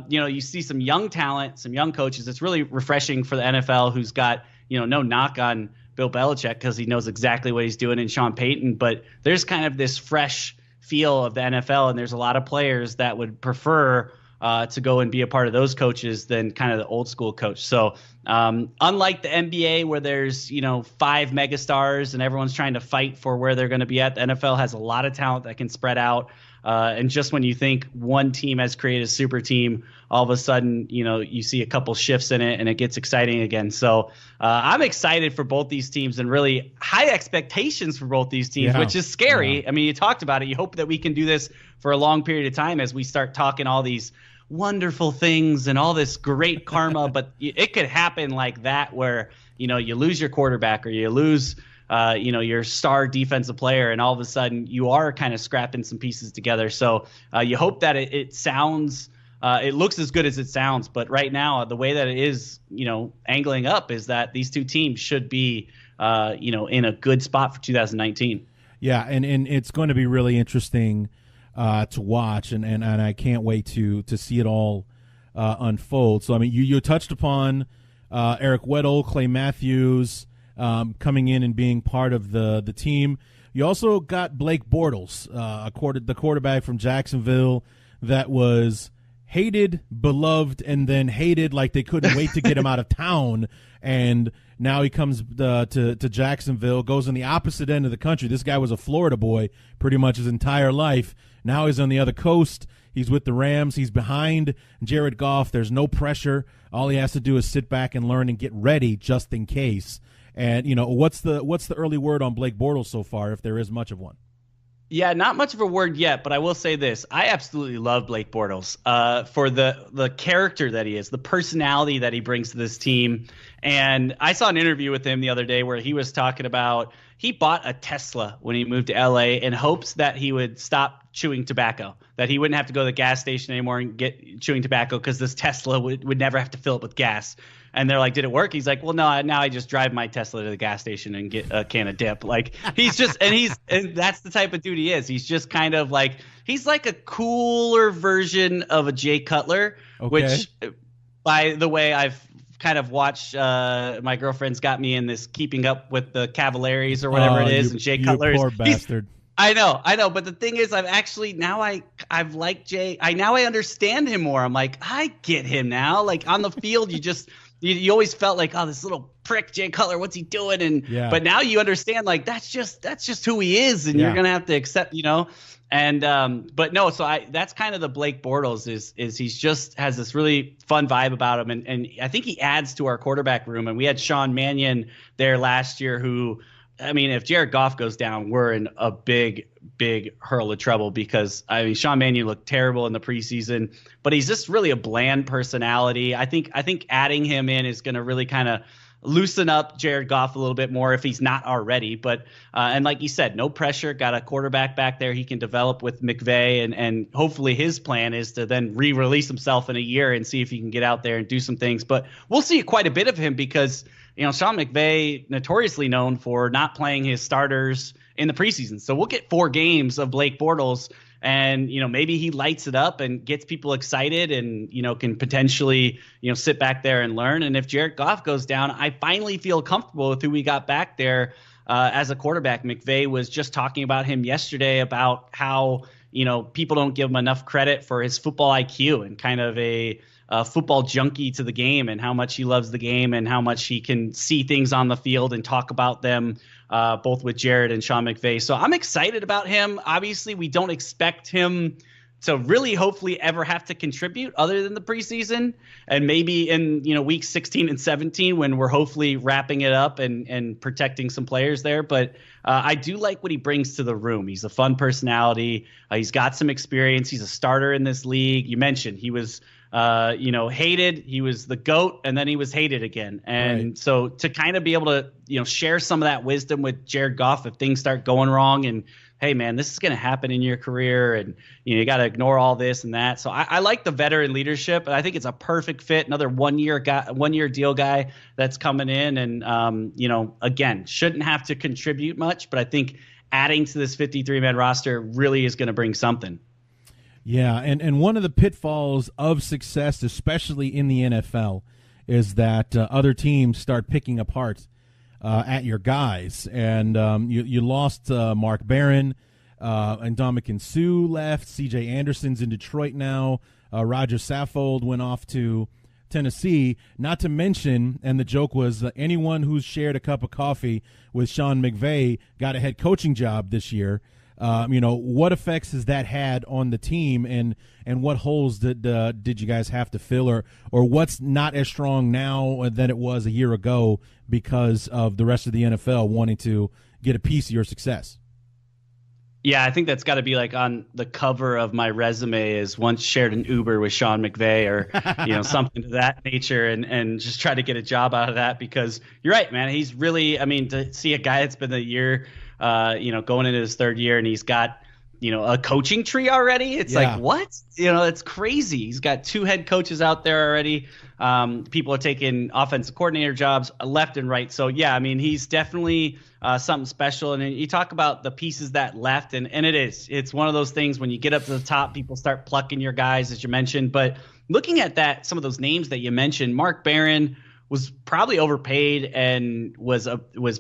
S2: you see some young talent, some young coaches. It's really refreshing for the NFL, who's got, no knock on Bill Belichick because he knows exactly what he's doing, and Sean Payton. But there's kind of this fresh feel of the NFL, and there's a lot of players that would prefer to go and be a part of those coaches than kind of the old school coach. So unlike the NBA where there's 5 megastars and everyone's trying to fight for where they're going to be at, the NFL has a lot of talent that can spread out. And just when you think one team has created a super team, all of a sudden, you see a couple shifts in it and it gets exciting again. So I'm excited for both these teams and really high expectations for both these teams, which is scary. Yeah. I mean, you talked about it. You hope that we can do this for a long period of time as we start talking all these wonderful things and all this great karma. But it could happen like that where, you lose your quarterback or you lose your star defensive player, and all of a sudden you are kind of scrapping some pieces together. So you hope that it sounds, it looks as good as it sounds. But right now, the way that it is, angling up is that these two teams should be, in a good spot for 2019.
S1: Yeah, and it's going to be really interesting to watch, and I can't wait to see it all unfold. So, I mean, you touched upon Eric Weddle, Clay Matthews, coming in and being part of the team. You also got Blake Bortles, the quarterback from Jacksonville that was hated, beloved, and then hated like they couldn't wait to get him out of town. And now he comes to Jacksonville, goes on the opposite end of the country. This guy was a Florida boy pretty much his entire life. Now he's on the other coast. He's with the Rams. He's behind Jared Goff. There's no pressure. All he has to do is sit back and learn and get ready just in case. And, what's the early word on Blake Bortles so far, if there is much of one?
S2: Yeah, not much of a word yet, but I will say this. I absolutely love Blake Bortles for the character that he is, the personality that he brings to this team. And I saw an interview with him the other day where he was talking about he bought a Tesla when he moved to L.A. in hopes that he would stop chewing tobacco, that he wouldn't have to go to the gas station anymore and get chewing tobacco because this Tesla would never have to fill it with gas. And they're like, did it work? He's like, well, no, now I just drive my Tesla to the gas station and get a can of dip. Like he's just, and that's the type of dude he is. He's just kind of like, he's like a cooler version of a Jay Cutler, which by the way, I've kind of watched, my girlfriend's got me in this Keeping Up with the Cavaliers or whatever it is. And Jay Cutler
S1: poor bastard.
S2: I know. But the thing is, I've actually I've liked Jay. I understand him more. I'm like, I get him now. Like on the field, You always felt like, oh, this little prick Jay Cutler, what's he doing? And but now you understand, like, that's just who he is, and you're gonna have to accept, And but no, so that's kind of the Blake Bortles is he's just has this really fun vibe about him, and I think he adds to our quarterback room. And we had Sean Mannion there last year, who, I mean, if Jared Goff goes down, we're in a big hurl of trouble, because I mean, Sean Mannion looked terrible in the preseason, but he's just really a bland personality. I think adding him in is going to really kind of loosen up Jared Goff a little bit more if he's not already. But and like you said, no pressure. Got a quarterback back there he can develop with McVay, and hopefully his plan is to then re-release himself in a year and see if he can get out there and do some things. But we'll see quite a bit of him, because Sean McVay, notoriously known for not playing his starters in the preseason. So we'll get 4 games of Blake Bortles, and maybe he lights it up and gets people excited, and can potentially sit back there and learn. And if Jared Goff goes down, I finally feel comfortable with who we got back there as a quarterback. McVay was just talking about him yesterday, about how people don't give him enough credit for his football IQ, and kind of a football junkie to the game, and how much he loves the game, and how much he can see things on the field and talk about them, both with Jared and Sean McVay. So I'm excited about him. Obviously, we don't expect him to really hopefully ever have to contribute other than the preseason, and maybe in weeks 16 and 17, when we're hopefully wrapping it up and protecting some players there. But I do like what he brings to the room. He's a fun personality. He's got some experience. He's a starter in this league. You mentioned he was hated. He was the GOAT, and then he was hated again. And so to kind of be able to, share some of that wisdom with Jared Goff if things start going wrong, and hey man, this is going to happen in your career, and you got to ignore all this and that. So I like the veteran leadership, and I think it's a perfect fit. Another 1 year deal guy that's coming in, and again, shouldn't have to contribute much, but I think adding to this 53-man roster really is going to bring something.
S1: Yeah, and one of the pitfalls of success, especially in the NFL, is that other teams start picking apart at your guys. And you lost Mark Barron, and Ndamukong Suh left. C.J. Anderson's in Detroit now. Roger Saffold went off to Tennessee. Not to mention, and the joke was, anyone who's shared a cup of coffee with Sean McVay got a head coaching job this year. What effects has that had on the team, and what holes did you guys have to fill, or what's not as strong now than it was a year ago because of the rest of the NFL wanting to get a piece of your success?
S2: Yeah, I think that's got to be like on the cover of my resume, is once shared an Uber with Sean McVay, or something to that nature, and just try to get a job out of that, because you're right, man. He's really, I mean, to see a guy that's been a year going into his 3rd year, and he's got, a coaching tree already. It's like, what? It's crazy. He's got 2 head coaches out there already. People are taking offensive coordinator jobs left and right. So, yeah, I mean, he's definitely something special. And you talk about the pieces that left, and it's one of those things when you get up to the top, people start plucking your guys, as you mentioned. But looking at that, some of those names that you mentioned, Mark Barron was probably overpaid and was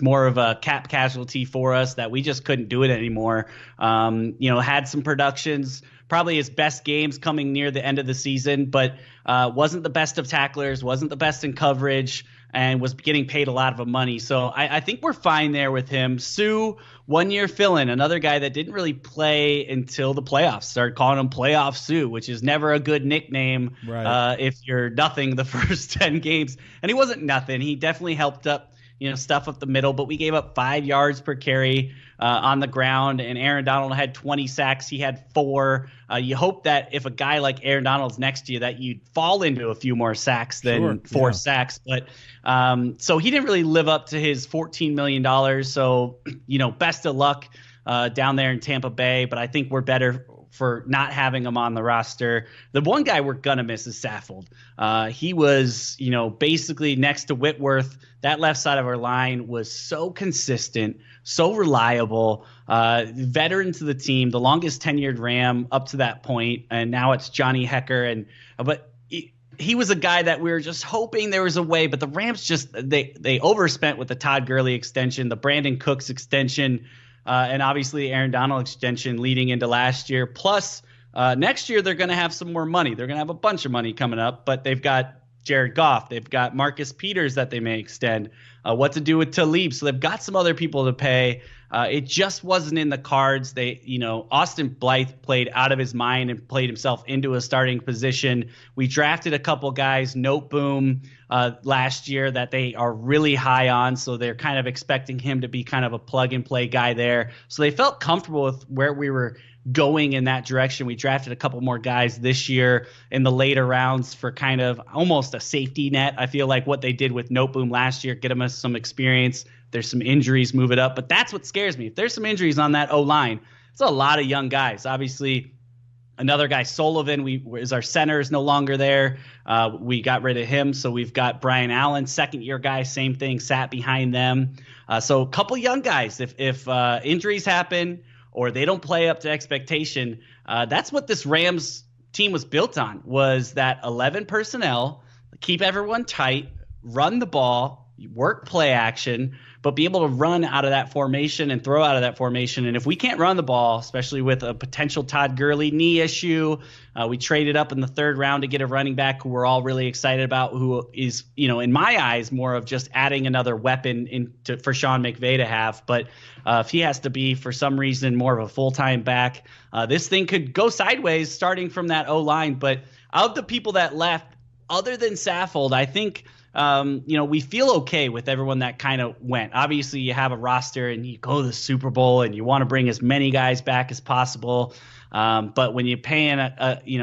S2: more of a cap casualty for us, that we just couldn't do it anymore. Had some productions, probably his best games coming near the end of the season, but wasn't the best of tacklers, wasn't the best in coverage, and was getting paid a lot of money. So I think we're fine there with him. Suh, 1 year fill-in, another guy that didn't really play until the playoffs. Started calling him Playoff Suh, which is never a good nickname if you're nothing the first 10 games. And he wasn't nothing. He definitely helped up, stuff up the middle, but we gave up 5 yards per carry on the ground, and Aaron Donald had 20 sacks. He had 4. You hope that if a guy like Aaron Donald's next to you, that you'd fall into a few more sacks than 4 sacks. But so he didn't really live up to his $14 million. So, best of luck down there in Tampa Bay. But I think we're better for not having him on the roster. The one guy we're going to miss is Saffold. He was, basically next to Whitworth. That left side of our line was so consistent, so reliable, veteran to the team, the longest tenured Ram up to that point, and now it's Johnny Hecker. But he was a guy that we were just hoping there was a way, but the Rams just they overspent with the Todd Gurley extension, the Brandon Cooks extension, and obviously Aaron Donald extension leading into last year. Plus, next year they're going to have some more money. They're going to have a bunch of money coming up, but they've got Jared Goff. They've got Marcus Peters that they may extend. What to do with Talib. So they've got some other people to pay. It just wasn't in the cards. Austin Blythe played out of his mind and played himself into a starting position. We drafted a couple guys, Note Boom, last year that they are really high on. So they're kind of expecting him to be kind of a plug and play guy there. So they felt comfortable with where we were going in that direction. We drafted a couple more guys this year in the later rounds for kind of almost a safety net. I feel like what they did with Note Boom last year, get him some experience. There's some injuries, move it up. But that's what scares me. If there's some injuries on that O-line, it's a lot of young guys. Obviously, another guy, Sullivan, is our center, is no longer there. We got rid of him. So we've got Brian Allen, second-year guy, same thing, sat behind them. So a couple young guys. If injuries happen or they don't play up to expectation, that's what this Rams team was built on, was that 11 personnel, keep everyone tight, run the ball, work play action, but be able to run out of that formation and throw out of that formation. And if we can't run the ball, especially with a potential Todd Gurley knee issue, we traded up in the third round to get a running back who we're all really excited about, who is, in my eyes, more of just adding another weapon for Sean McVay to have. But if he has to be, for some reason, more of a full-time back, this thing could go sideways starting from that O-line. But of the people that left, other than Saffold, I think – we feel okay with everyone that kind of went. Obviously, you have a roster and you go to the Super Bowl and you want to bring as many guys back as possible. But when you're paying,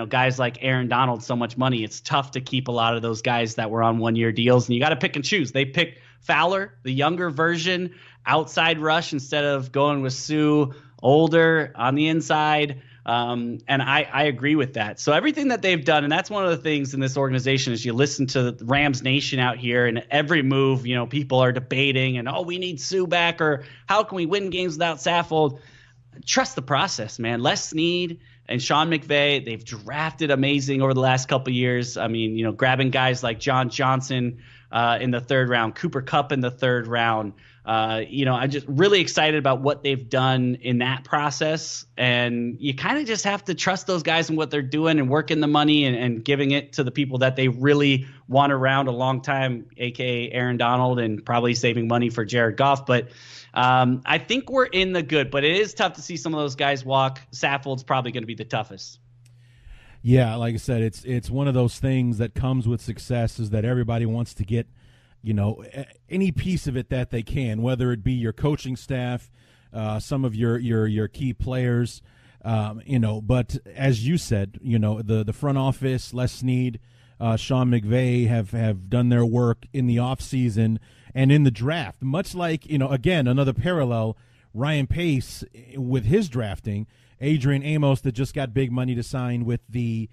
S2: guys like Aaron Donald so much money, it's tough to keep a lot of those guys that were on one-year deals. And you got to pick and choose. They picked Fowler, the younger version, outside rush instead of going with Sue, older on the inside. And I agree with that. So everything that they've done, and that's one of the things in this organization, is you listen to the Rams Nation out here, and every move, people are debating and, we need Sue back, or how can we win games without Saffold? Trust the process, man. Les Snead and Sean McVay, they've drafted amazing over the last couple of years. I mean, grabbing guys like John Johnson in the third round, Cooper Kupp in the third round. I'm just really excited about what they've done in that process. And you kind of just have to trust those guys and what they're doing and working the money and giving it to the people that they really want around a long time, a.k.a. Aaron Donald, and probably saving money for Jared Goff. But I think we're in the good. But it is tough to see some of those guys walk. Saffold's probably going to be the toughest.
S1: Yeah, like I said, it's one of those things that comes with success, is that everybody wants to get any piece of it that they can, whether it be your coaching staff, some of your key players, but as you said, the front office, Les Snead, Sean McVay have done their work in the offseason and in the draft, much like, again, another parallel, Ryan Pace with his drafting. Adrian Amos, that just got big money to sign with the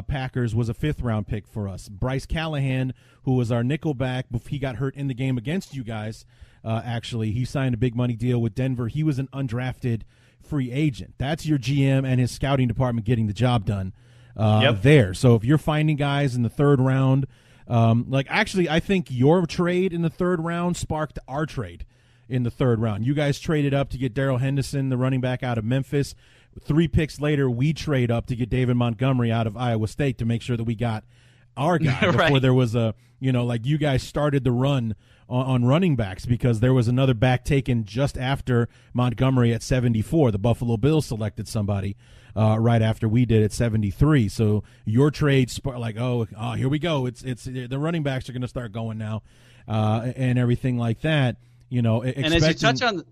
S1: Packers, was a fifth-round pick for us. Bryce Callahan, who was our nickelback, he got hurt in the game against you guys, actually. He signed a big money deal with Denver. He was an undrafted free agent. That's your GM and his scouting department getting the job done there. So if you're finding guys in the third round, I think your trade in the third round sparked our trade in the third round. You guys traded up to get Darrell Henderson, the running back out of Memphis. 3 picks later, we trade up to get David Montgomery out of Iowa State to make sure that we got our guy before there was a, you guys started the run on running backs, because there was another back taken just after Montgomery at 74. The Buffalo Bills selected somebody right after we did at 73. So your trade, here we go. It's the running backs are going to start going now, and everything like that. And
S2: as you touch on.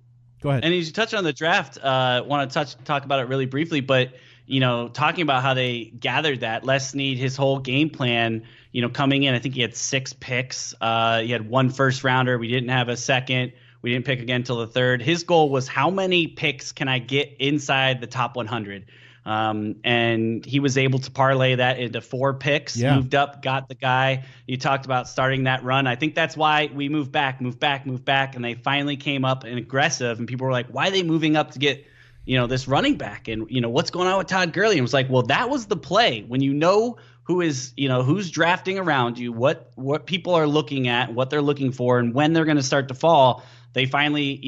S1: Go ahead.
S2: And as you touch on the draft, want to talk about it really briefly, but talking about how they gathered that, Les Snead, his whole game plan, coming in, I think he had 6 picks. He had 1 first rounder. We didn't have a second. We didn't pick again until the third. His goal was, how many picks can I get inside the top 100? And he was able to parlay that into 4 picks, moved up, got the guy. You talked about starting that run. I think that's why we moved back, and they finally came up and aggressive, and people were like, why are they moving up to get, this running back? And, what's going on with Todd Gurley? And it was like, well, that was the play. When who is, who's drafting around you, what people are looking at, what they're looking for, and when they're going to start to fall, they finally,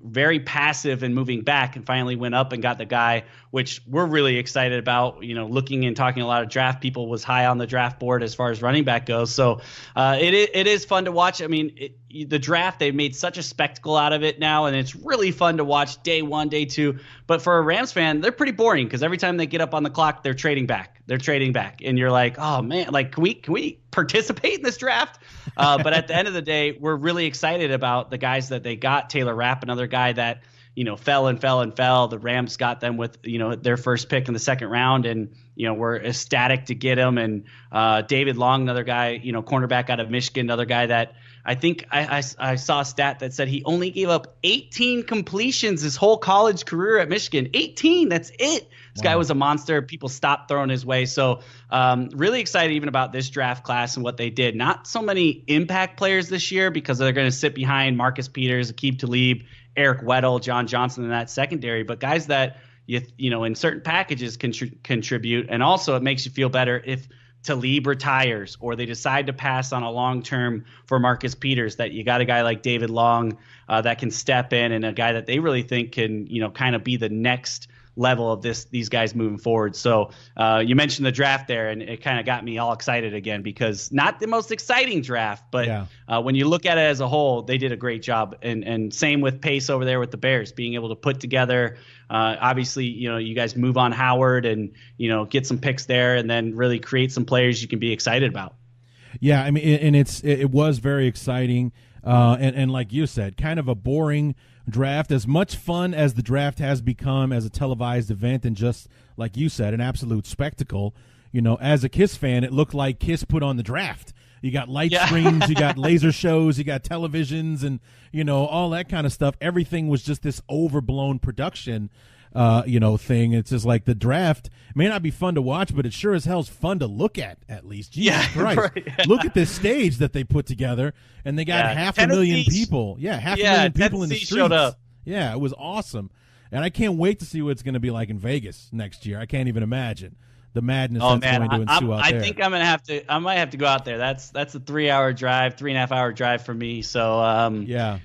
S2: very passive and moving back, and finally went up and got the guy, which we're really excited about. Looking and talking a lot of draft people, was high on the draft board as far as running back goes. So it is fun to watch. I mean, the draft, they've made such a spectacle out of it now, and it's really fun to watch day one, day two. But for a Rams fan, they're pretty boring because every time they get up on the clock, they're trading back. And you're like, oh man, like can we participate in this draft? But at the end of the day, we're really excited about the guys that they got. Taylor Rapp, another guy that fell. The Rams got them with their first pick in the second round, and we're ecstatic to get him. And David Long, another guy, cornerback out of Michigan, another guy that I think I saw a stat that said he only gave up 18 completions his whole college career at Michigan. 18, that's it. This guy was a monster. People stopped throwing his way. So really excited even about this draft class and what they did. Not so many impact players this year because they're going to sit behind Marcus Peters, Aqib Talib, Eric Weddle, John Johnson in that secondary. But guys that, in certain packages contribute. And also it makes you feel better if Talib retires or they decide to pass on a long-term for Marcus Peters, that you got a guy like David Long that can step in, and a guy that they really think can, kind of be the next level of these guys moving forward. So you mentioned the draft there, and it kind of got me all excited again, because not the most exciting draft, but when you look at it as a whole, they did a great job. And same with Pace over there with the Bears, being able to put together, obviously, you guys move on Howard and, get some picks there, and then really create some players you can be excited about.
S1: Yeah, I mean, and it was very exciting. And like you said, kind of a boring draft. As much fun as the draft has become as a televised event, and just like you said, an absolute spectacle. As a KISS fan, it looked like KISS put on the draft. You got light screens, you got laser shows, you got televisions, and all that kind of stuff. Everything was just this overblown production thing. It's just like the draft may not be fun to watch, but it sure as hell's fun to look at least. Jesus Christ. Right. Look at this stage that they put together, and they got half a million people. Half a million people in the streets. Showed up. Yeah, it was awesome. And I can't wait to see what it's going to be like in Vegas next year. I can't even imagine the madness that's going to ensue out there.
S2: I think I might have to go out there. That's a 3.5-hour drive for me. So I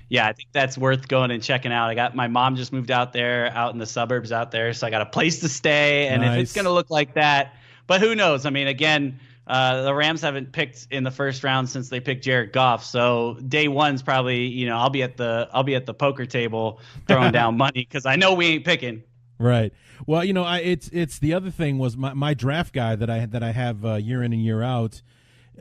S2: think that's worth going and checking out. I got my mom just moved out there, out in the suburbs out there, so I got a place to stay. And if it's going to look like that, but who knows? I mean, again, the Rams haven't picked in the first round since they picked Jared Goff. So day one's probably, I'll be at the poker table throwing down money because I know we ain't picking.
S1: Right. Well, it's the other thing was my draft guy that I have year in and year out.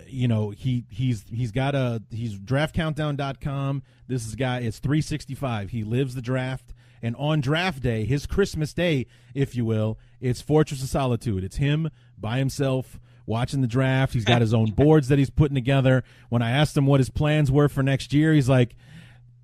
S1: He's draftcountdown.com. This is guy. It's 365. He lives the draft, and on draft day, his Christmas day, if you will, it's Fortress of Solitude. It's him by himself watching the draft. He's got his own boards that he's putting together. When I asked him what his plans were for next year, he's like,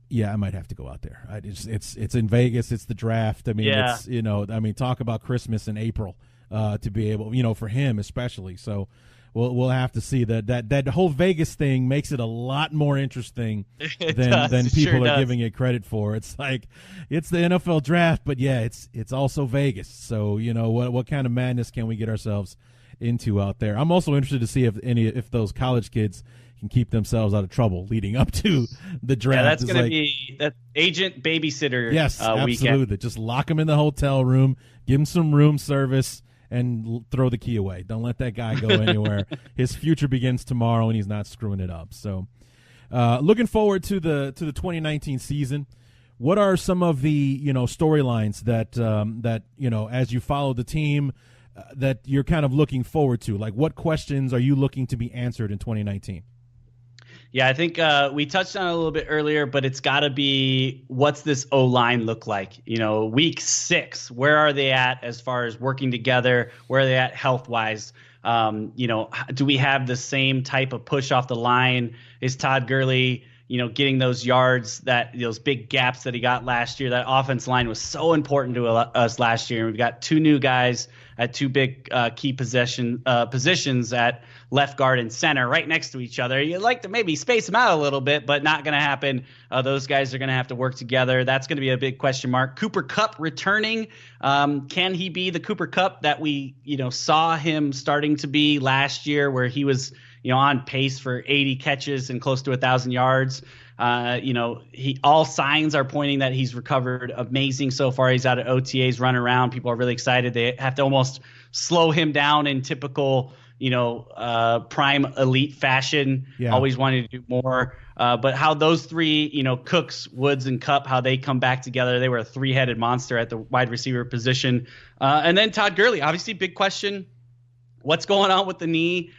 S1: yeah, I might have to go out there. It's in Vegas. It's the draft. I mean, talk about Christmas in April to be able, for him especially. So we'll have to see that whole Vegas thing makes it a lot more interesting than people are giving it credit for. It's like it's the NFL draft, but it's also Vegas. So what kind of madness can we get ourselves into out there? I'm also interested to see if those college kids can keep themselves out of trouble leading up to the draft.
S2: Yeah, that's going to be that agent babysitter.
S1: Yes, absolutely. Weekend. Just lock them in the hotel room, give them some room service, and throw the key away. Don't let that guy go anywhere. His future begins tomorrow, and he's not screwing it up. So, looking forward to the 2019 season. What are some of the storylines that as you follow the team that you're kind of looking forward to? Like, what questions are you looking to be answered in 2019?
S2: Yeah, I think we touched on it a little bit earlier, but it's got to be, what's this O-line look like? Week 6, where are they at as far as working together? Where are they at health-wise? Do we have the same type of push off the line? Is Todd Gurley, getting those yards, those big gaps that he got last year? That offense line was so important to us last year. And we've got 2 new guys at 2 big key positions at left guard and center right next to each other. You'd like to maybe space them out a little bit, but not going to happen. Those guys are going to have to work together. That's going to be a big question mark. Cooper Kupp returning. Can he be the Cooper Kupp that we saw him starting to be last year, where he was on pace for 80 catches and close to 1,000 yards? All signs are pointing that he's recovered amazing so far. He's out at OTAs, running around. People are really excited. They have to almost slow him down in typical, prime elite fashion.
S1: Yeah.
S2: Always wanted to do more. But how those three, Cooks, Woods, and Kupp, how they come back together. They were a three-headed monster at the wide receiver position. And then Todd Gurley, obviously big question. What's going on with the knee?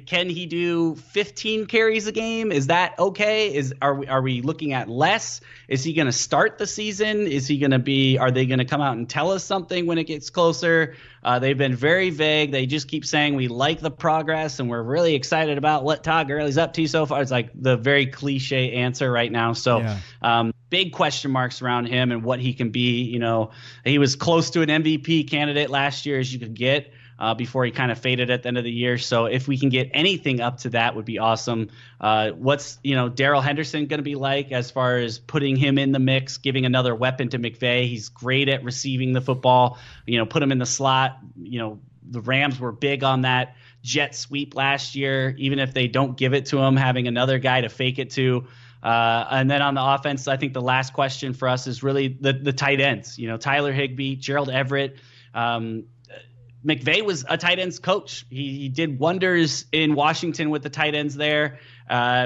S2: Can he do 15 carries a game? Is that okay? Are we looking at less? Is he going to start the season? Are they going to come out and tell us something when it gets closer? They've been very vague. They just keep saying we like the progress and we're really excited about what Todd Gurley's up to so far. It's like the very cliche answer right now. So big question marks around him and what he can be. He was close to an MVP candidate last year as you could get. Before he kind of faded at the end of the year. So if we can get anything up to that would be awesome. What's Darrell Henderson going to be like as far as putting him in the mix, giving another weapon to McVay? He's great at receiving the football, put him in the slot. The Rams were big on that jet sweep last year, even if they don't give it to him, having another guy to fake it to. And then on the offense, I think the last question for us is really the tight ends, Tyler Higbee, Gerald Everett. McVay was a tight ends coach. He did wonders in Washington with the tight ends there.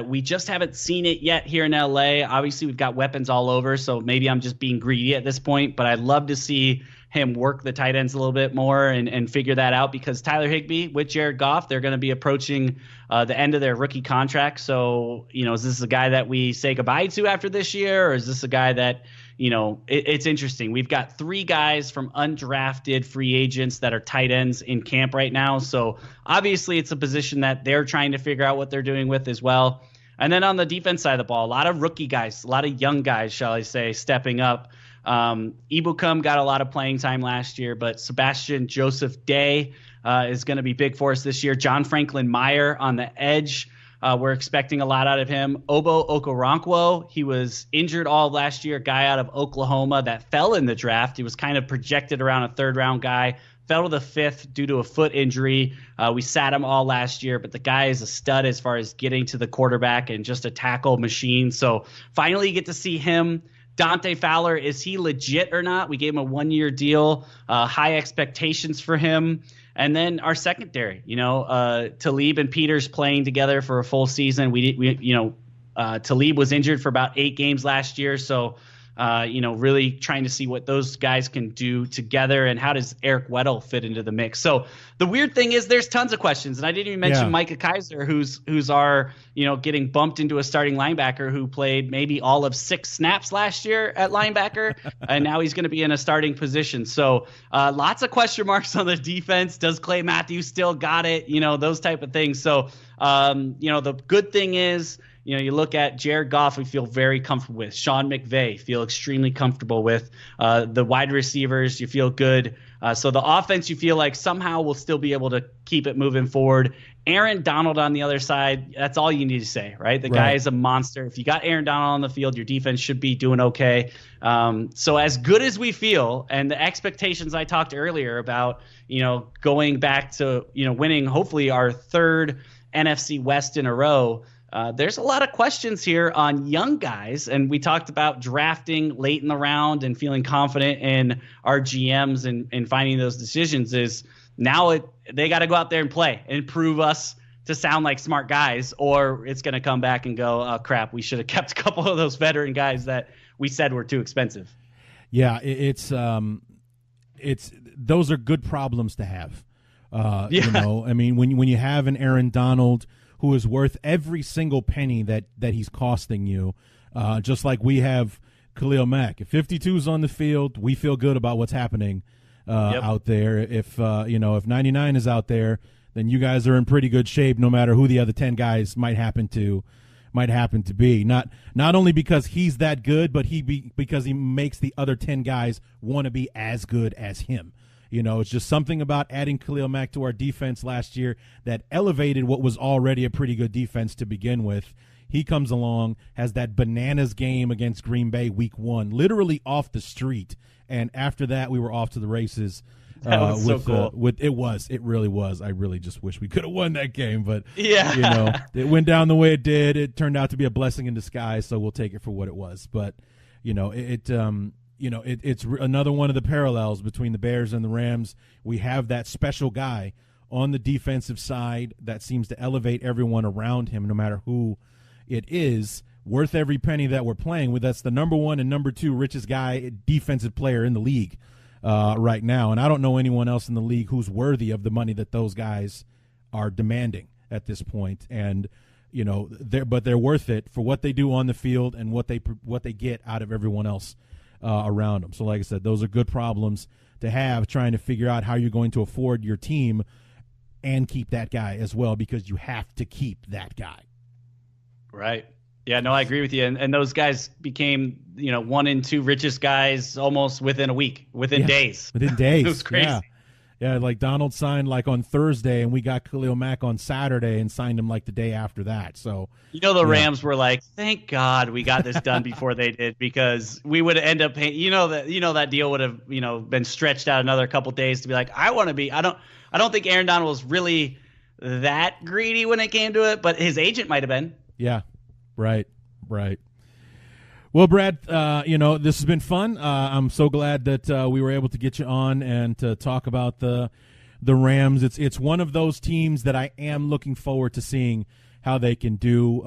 S2: We just haven't seen it yet here in LA. Obviously, we've got weapons all over, so maybe I'm just being greedy at this point, but I'd love to see him work the tight ends a little bit more and figure that out, because Tyler Higbee with Jared Goff, they're going to be approaching the end of their rookie contract. So, is this a guy that we say goodbye to after this year, or is this a guy that it's interesting. We've got three guys from undrafted free agents that are tight ends in camp right now. So obviously it's a position that they're trying to figure out what they're doing with as well. And then on the defense side of the ball, a lot of rookie guys, a lot of young guys, shall I say, stepping up. Ibukum got a lot of playing time last year, but Sebastian Joseph Day is going to be big for us this year. John Franklin Meyer on the edge. We're expecting a lot out of him. Obo Okoronkwo, he was injured all last year, a guy out of Oklahoma that fell in the draft. He was kind of projected around a third-round guy, fell to the fifth due to a foot injury. We sat him all last year, but the guy is a stud as far as getting to the quarterback and just a tackle machine. So finally you get to see him. Dante Fowler, is he legit or not? We gave him a one-year deal, high expectations for him. And then our secondary, Talib and Peters playing together for a full season. Talib was injured for about 8 games last year. So, really trying to see what those guys can do together, and how does Eric Weddle fit into the mix. So the weird thing is there's tons of questions. And I didn't even mention Micah Kaiser, who's our, getting bumped into a starting linebacker who played maybe all of 6 snaps last year at linebacker. And now he's going to be in a starting position. So lots of question marks on the defense. Does Clay Matthews still got it? Those type of things. So, the good thing is, you look at Jared Goff, we feel very comfortable with. Sean McVay, feel extremely comfortable with. The wide receivers, you feel good. So the offense, you feel like somehow we'll still be able to keep it moving forward. Aaron Donald on the other side, that's all you need to say, right? The guy is a monster. If you got Aaron Donald on the field, your defense should be doing okay. So as good as we feel, and the expectations I talked earlier about, going back to, winning hopefully our 3rd NFC West in a row, there's a lot of questions here on young guys, and we talked about drafting late in the round and feeling confident in our GMs and finding those decisions. Is now they got to go out there and play and prove us to sound like smart guys, or it's going to come back and go, oh, crap, we should have kept a couple of those veteran guys that we said were too expensive.
S1: Yeah, it's those are good problems to have. I mean, when you have an Aaron Donald who is worth every single penny that he's costing you, just like we have Khalil Mack. If 52's on the field, we feel good about what's happening out there. If 99 is out there, then you guys are in pretty good shape, no matter who the other 10 guys might happen to be. Not only because he's that good, but because he makes the other 10 guys want to be as good as him. It's just something about adding Khalil Mack to our defense last year that elevated what was already a pretty good defense to begin with. He comes along, has that bananas game against Green Bay week 1, literally off the street. And after that, we were off to the races.
S2: That was so cool.
S1: It really was. I really just wish we could have won that game, but
S2: yeah,
S1: it went down the way it did. It turned out to be a blessing in disguise, so we'll take it for what it was. But it's another one of the parallels between the Bears and the Rams. We have that special guy on the defensive side that seems to elevate everyone around him, no matter who it is, worth every penny that we're playing with. That's the number one and number two richest guy, defensive player in the league right now. And I don't know anyone else in the league who's worthy of the money that those guys are demanding at this point. And, they're worth it for what they do on the field and what they get out of everyone else around them. So like I said, those are good problems to have, trying to figure out how you're going to afford your team and keep that guy as well, because you have to keep that guy.
S2: Right. Yeah, no, I agree with you. And those guys became, 1 and 2 richest guys almost within a week, within days.
S1: Within days.
S2: It was crazy.
S1: Yeah, like Donald signed on Thursday, and we got Khalil Mack on Saturday and signed him the day after that. So
S2: the Rams were like, thank God we got this done before they did, because we would end up paying. That deal would have been stretched out another couple days to be like, I want to be. I don't think Aaron Donald was really that greedy when it came to it, but his agent might have been.
S1: Yeah, right. Well, Brad, this has been fun. I'm so glad that we were able to get you on and to talk about the Rams. It's one of those teams that I am looking forward to seeing how they can do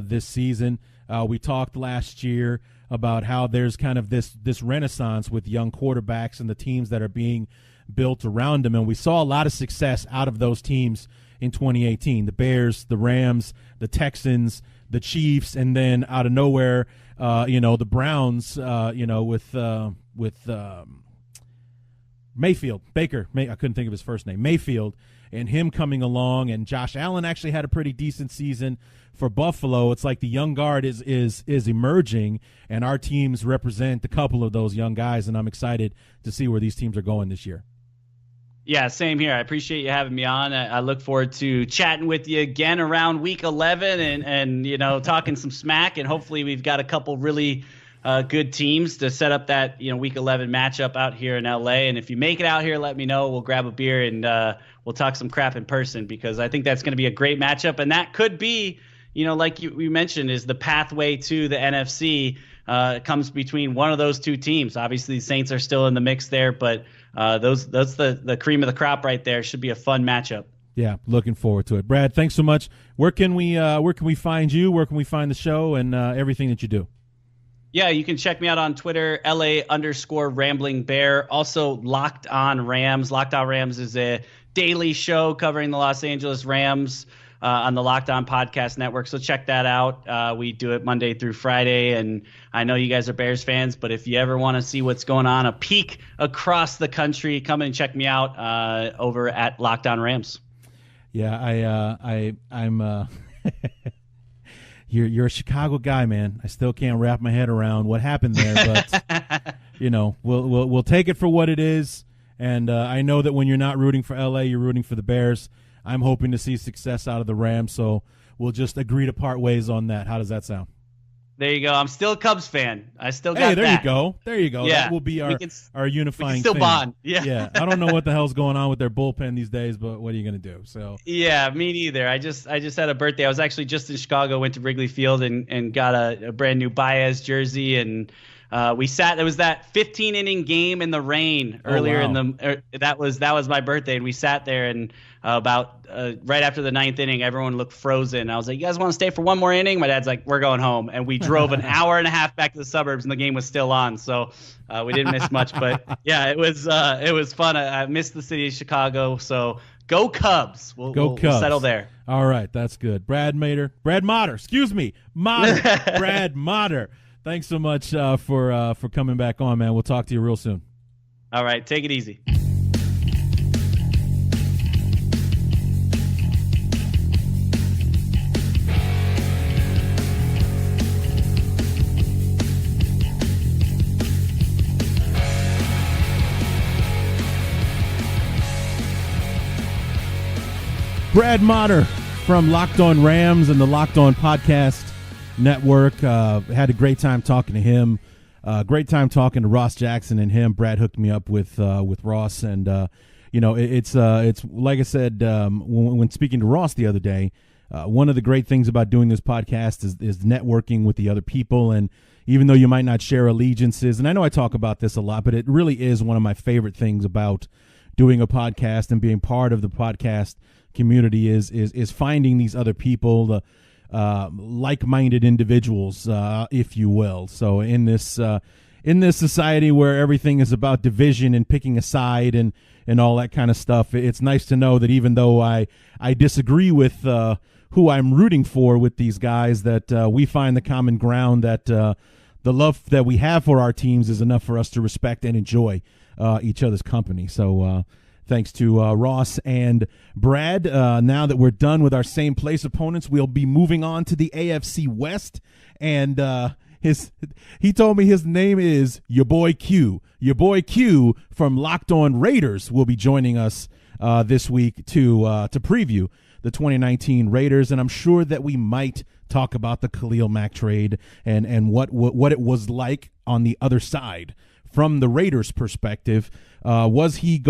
S1: this season. We talked last year about how there's kind of this renaissance with young quarterbacks and the teams that are being built around them, and we saw a lot of success out of those teams in 2018. The Bears, the Rams, the Texans, the Chiefs, and then out of nowhere, the Browns, with Mayfield, Baker. I couldn't think of his first name. Mayfield, and him coming along, and Josh Allen actually had a pretty decent season for Buffalo. It's like the young guard is emerging, and our teams represent a couple of those young guys, and I'm excited to see where these teams are going this year.
S2: Yeah, same here. I appreciate you having me on. I look forward to chatting with you again around week 11 and talking some smack, and hopefully we've got a couple really good teams to set up that week 11 matchup out here in LA. And if you make it out here, let me know. We'll grab a beer and we'll talk some crap in person, because I think that's going to be a great matchup, and that could be like we mentioned, is the pathway to the NFC comes between one of those two teams. Obviously, the Saints are still in the mix there, but that's the cream of the crop right there. Should be a fun matchup.
S1: Yeah, looking forward to it. Brad, thanks so much. Where can we find you? Where can we find the show and everything that you do?
S2: Yeah, you can check me out on Twitter, LA_RamblingBear. Also, Locked On Rams. Locked On Rams is a daily show covering the Los Angeles Rams on the Locked On Podcast Network. So check that out. We do it Monday through Friday, and I know you guys are Bears fans, but if you ever want to see what's going on, a peek across the country, come and check me out over at Locked On Rams. Yeah,
S1: I'm you're a Chicago guy, man. I still can't wrap my head around what happened there, but we'll take it for what it is. And I know that when you're not rooting for LA, you're rooting for the Bears. I'm hoping to see success out of the Rams, so we'll just agree to part ways on that. How does that sound?
S2: There you go. I'm still a Cubs fan. I still got
S1: that.
S2: There
S1: you go.
S2: Yeah.
S1: That will be our unifying
S2: we can still
S1: thing.
S2: Bond. Yeah.
S1: I don't know what the hell's going on with their bullpen these days, but what are you going to do? So
S2: yeah, me neither. I just had a birthday. I was actually just in Chicago, went to Wrigley Field and got a brand new Baez jersey, and we sat. There was that 15-inning game in the rain earlier that was my birthday, and we sat there, and about right after the 9th inning, everyone looked frozen. I was like, "You guys want to stay for one more inning?" My dad's like, "We're going home," and we drove an hour and a half back to the suburbs, and the game was still on. So we didn't miss much, but yeah, it was fun. I missed the city of Chicago, so go Cubs. We'll settle there.
S1: All right, that's good. Brad Mader, Brad Mader. Thanks so much for coming back on, man. We'll talk to you real soon.
S2: All right, take it easy.
S1: Brad Mader from Locked On Rams and the Locked On Podcast Network. Had a great time talking to him. Great time talking to Ross Jackson and him. Brad hooked me up with Ross, and it's like I said when speaking to Ross the other day. One of the great things about doing this podcast is networking with the other people, and even though you might not share allegiances, and I know I talk about this a lot, but it really is one of my favorite things about doing a podcast and being part of the podcast community is finding these other people, the like-minded individuals, if you will. So in this society where everything is about division and picking a side and all that kind of stuff, it's nice to know that even though I disagree with who I'm rooting for with these guys, that we find the common ground, that the love that we have for our teams is enough for us to respect and enjoy each other's company. So thanks to Ross and Brad. Now that we're done with our same place opponents, we'll be moving on to the AFC West. And he told me his name is your boy Q. Your boy Q from Locked On Raiders will be joining us this week to preview the 2019 Raiders, and I'm sure that we might talk about the Khalil Mack trade and what it was like on the other side from the Raiders' perspective. Was he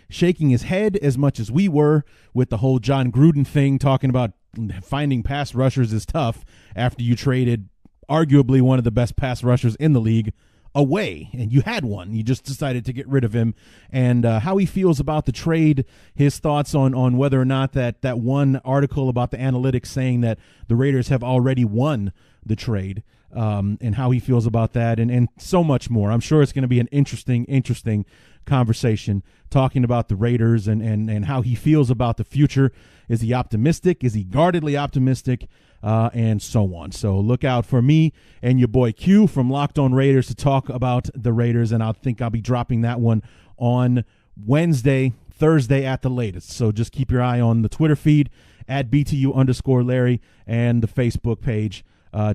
S1: shaking his head as much as we were with the whole John Gruden thing, talking about finding pass rushers is tough after you traded arguably one of the best pass rushers in the league away, and you had one. You just decided to get rid of him, and how he feels about the trade, his thoughts on whether or not that one article about the analytics saying that the Raiders have already won the trade, and how he feels about that, and so much more. I'm sure it's going to be an interesting conversation talking about the Raiders and how he feels about the future. Is he optimistic? Is he guardedly optimistic? And so on. So look out for me and your boy Q from Locked On Raiders to talk about the Raiders, and I think I'll be dropping that one on Wednesday, Thursday at the latest. So just keep your eye on the Twitter feed at BTU_Larry and the Facebook page.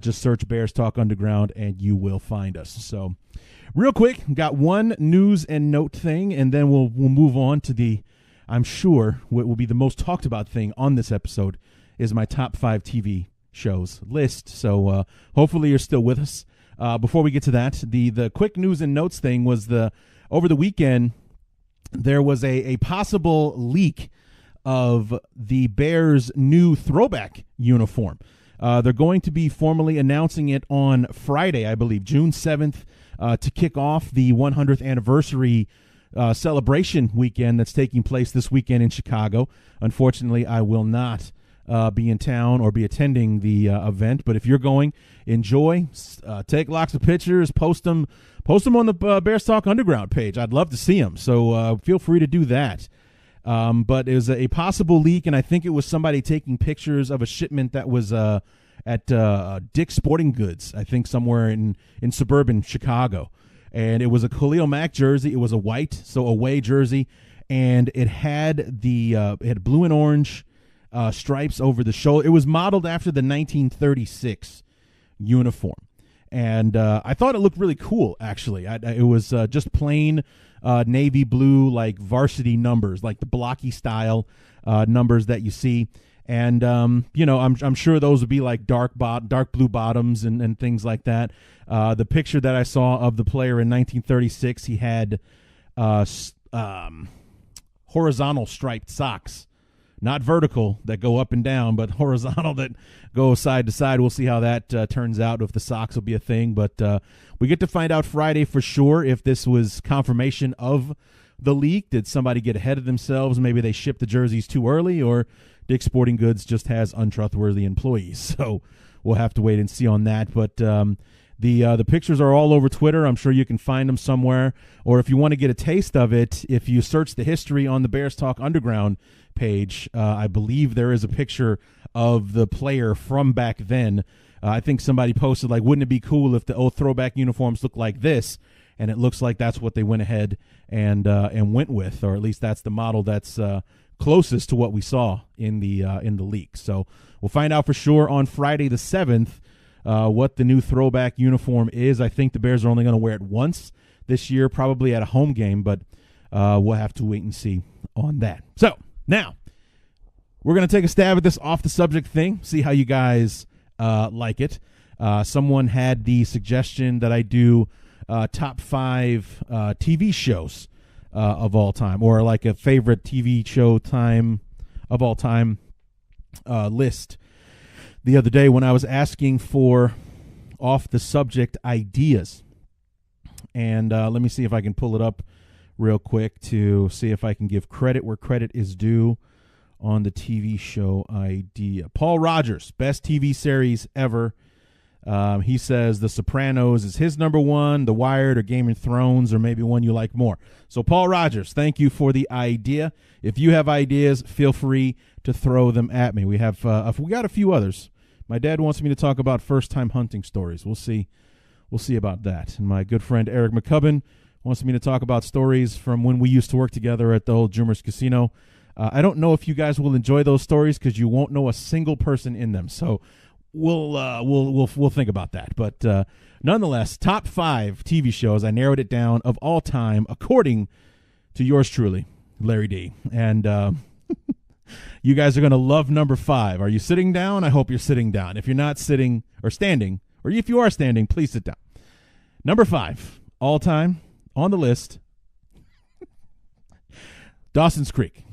S1: Just search Bears Talk Underground and you will find us. So real quick, got one news and note thing, and then we'll move on to the, I'm sure, what will be the most talked about thing on this episode is my top 5 TV shows list. So hopefully you're still with us. Before we get to that, the quick news and notes thing was over the weekend there was a possible leak of the Bears' new throwback uniform. They're going to be formally announcing it on Friday, I believe, June 7th, to kick off the 100th anniversary celebration weekend that's taking place this weekend in Chicago. Unfortunately, I will not be in town or be attending the event, but if you're going, enjoy. Take lots of pictures, post them on the Bears Talk Underground page. I'd love to see them, so feel free to do that. But it was a possible leak, and I think it was somebody taking pictures of a shipment that was at Dick's Sporting Goods, I think somewhere in suburban Chicago. And it was a Khalil Mack jersey. It was a white, so away jersey, and it had it had blue and orange stripes over the shoulder. It was modeled after the 1936 uniform, and I thought it looked really cool, actually. It was just plain navy blue, like varsity numbers, like the blocky style numbers that you see. And I'm sure those would be like dark blue bottoms and things like that. The picture that I saw of the player in 1936, he had horizontal striped socks. Not vertical that go up and down, but horizontal that go side to side. We'll see how that turns out, if the socks will be a thing. But we get to find out Friday for sure if this was confirmation of the leak. Did somebody get ahead of themselves? Maybe they shipped the jerseys too early, or Dick's Sporting Goods just has untrustworthy employees. So we'll have to wait and see on that. But the pictures are all over Twitter. I'm sure you can find them somewhere. Or if you want to get a taste of it, if you search the history on the Bears Talk Underground page, I believe there is a picture of the player from back then. I think somebody posted, like, wouldn't it be cool if the old throwback uniforms look like this? And it looks like that's what they went ahead and went with, or at least that's the model that's closest to what we saw in the leak. So we'll find out for sure on Friday the 7th what the new throwback uniform is. I think the Bears are only going to wear it once this year, probably at a home game, but we'll have to wait and see on that. So now we're going to take a stab at this off the subject thing, see how you guys like it. Someone had the suggestion that I do top 5 TV shows of all time, or like a favorite TV show time of all time list the other day when I was asking for off the subject ideas. And let me see if I can pull it up real quick to see if I can give credit where credit is due on the TV show idea. Paul Rogers, best TV series ever. He says The Sopranos is his number 1, The Wired or Game of Thrones, or maybe one you like more. So Paul Rogers, thank you for the idea. If you have ideas, feel free to throw them at me. We got a few others. My dad wants me to talk about first-time hunting stories. We'll see about that. And my good friend Eric McCubbin wants me to talk about stories from when we used to work together at the old Jumers Casino. I don't know if you guys will enjoy those stories because you won't know a single person in them. So we'll think about that. But nonetheless, top 5 TV shows. I narrowed it down of all time according to yours truly, Larry D. And you guys are going to love number 5. Are you sitting down? I hope you're sitting down. If you're not sitting or standing, or if you are standing, please sit down. Number 5, all time on the list, Dawson's Creek.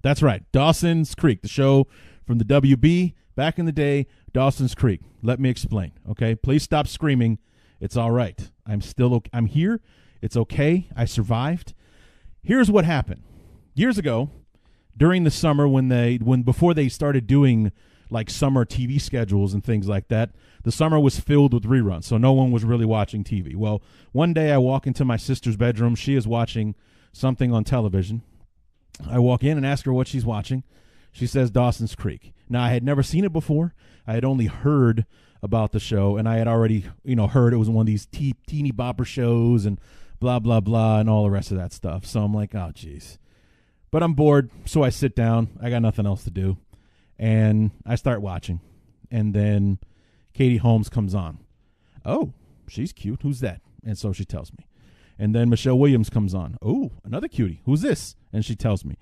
S1: That's right, Dawson's Creek, the show from the WB back in the day. Dawson's Creek. Let me explain, okay? Please stop screaming. It's all right. I'm here. It's okay. I survived. Here's what happened. Years ago, during the summer before they started doing like summer TV schedules and things like that, the summer was filled with reruns, so no one was really watching TV. Well, one day I walk into my sister's bedroom. She is watching something on television. I walk in and ask her what she's watching. She says Dawson's Creek. Now, I had never seen it before. I had only heard about the show, and I had already, heard it was one of these teeny bopper shows and blah, blah, blah, and all the rest of that stuff. So I'm like, oh, geez. But I'm bored, so I sit down. I got nothing else to do. And I start watching. And then Katie Holmes comes on. Oh, she's cute. Who's that? And so she tells me. And then Michelle Williams comes on. Oh, another cutie. Who's this? And she tells me.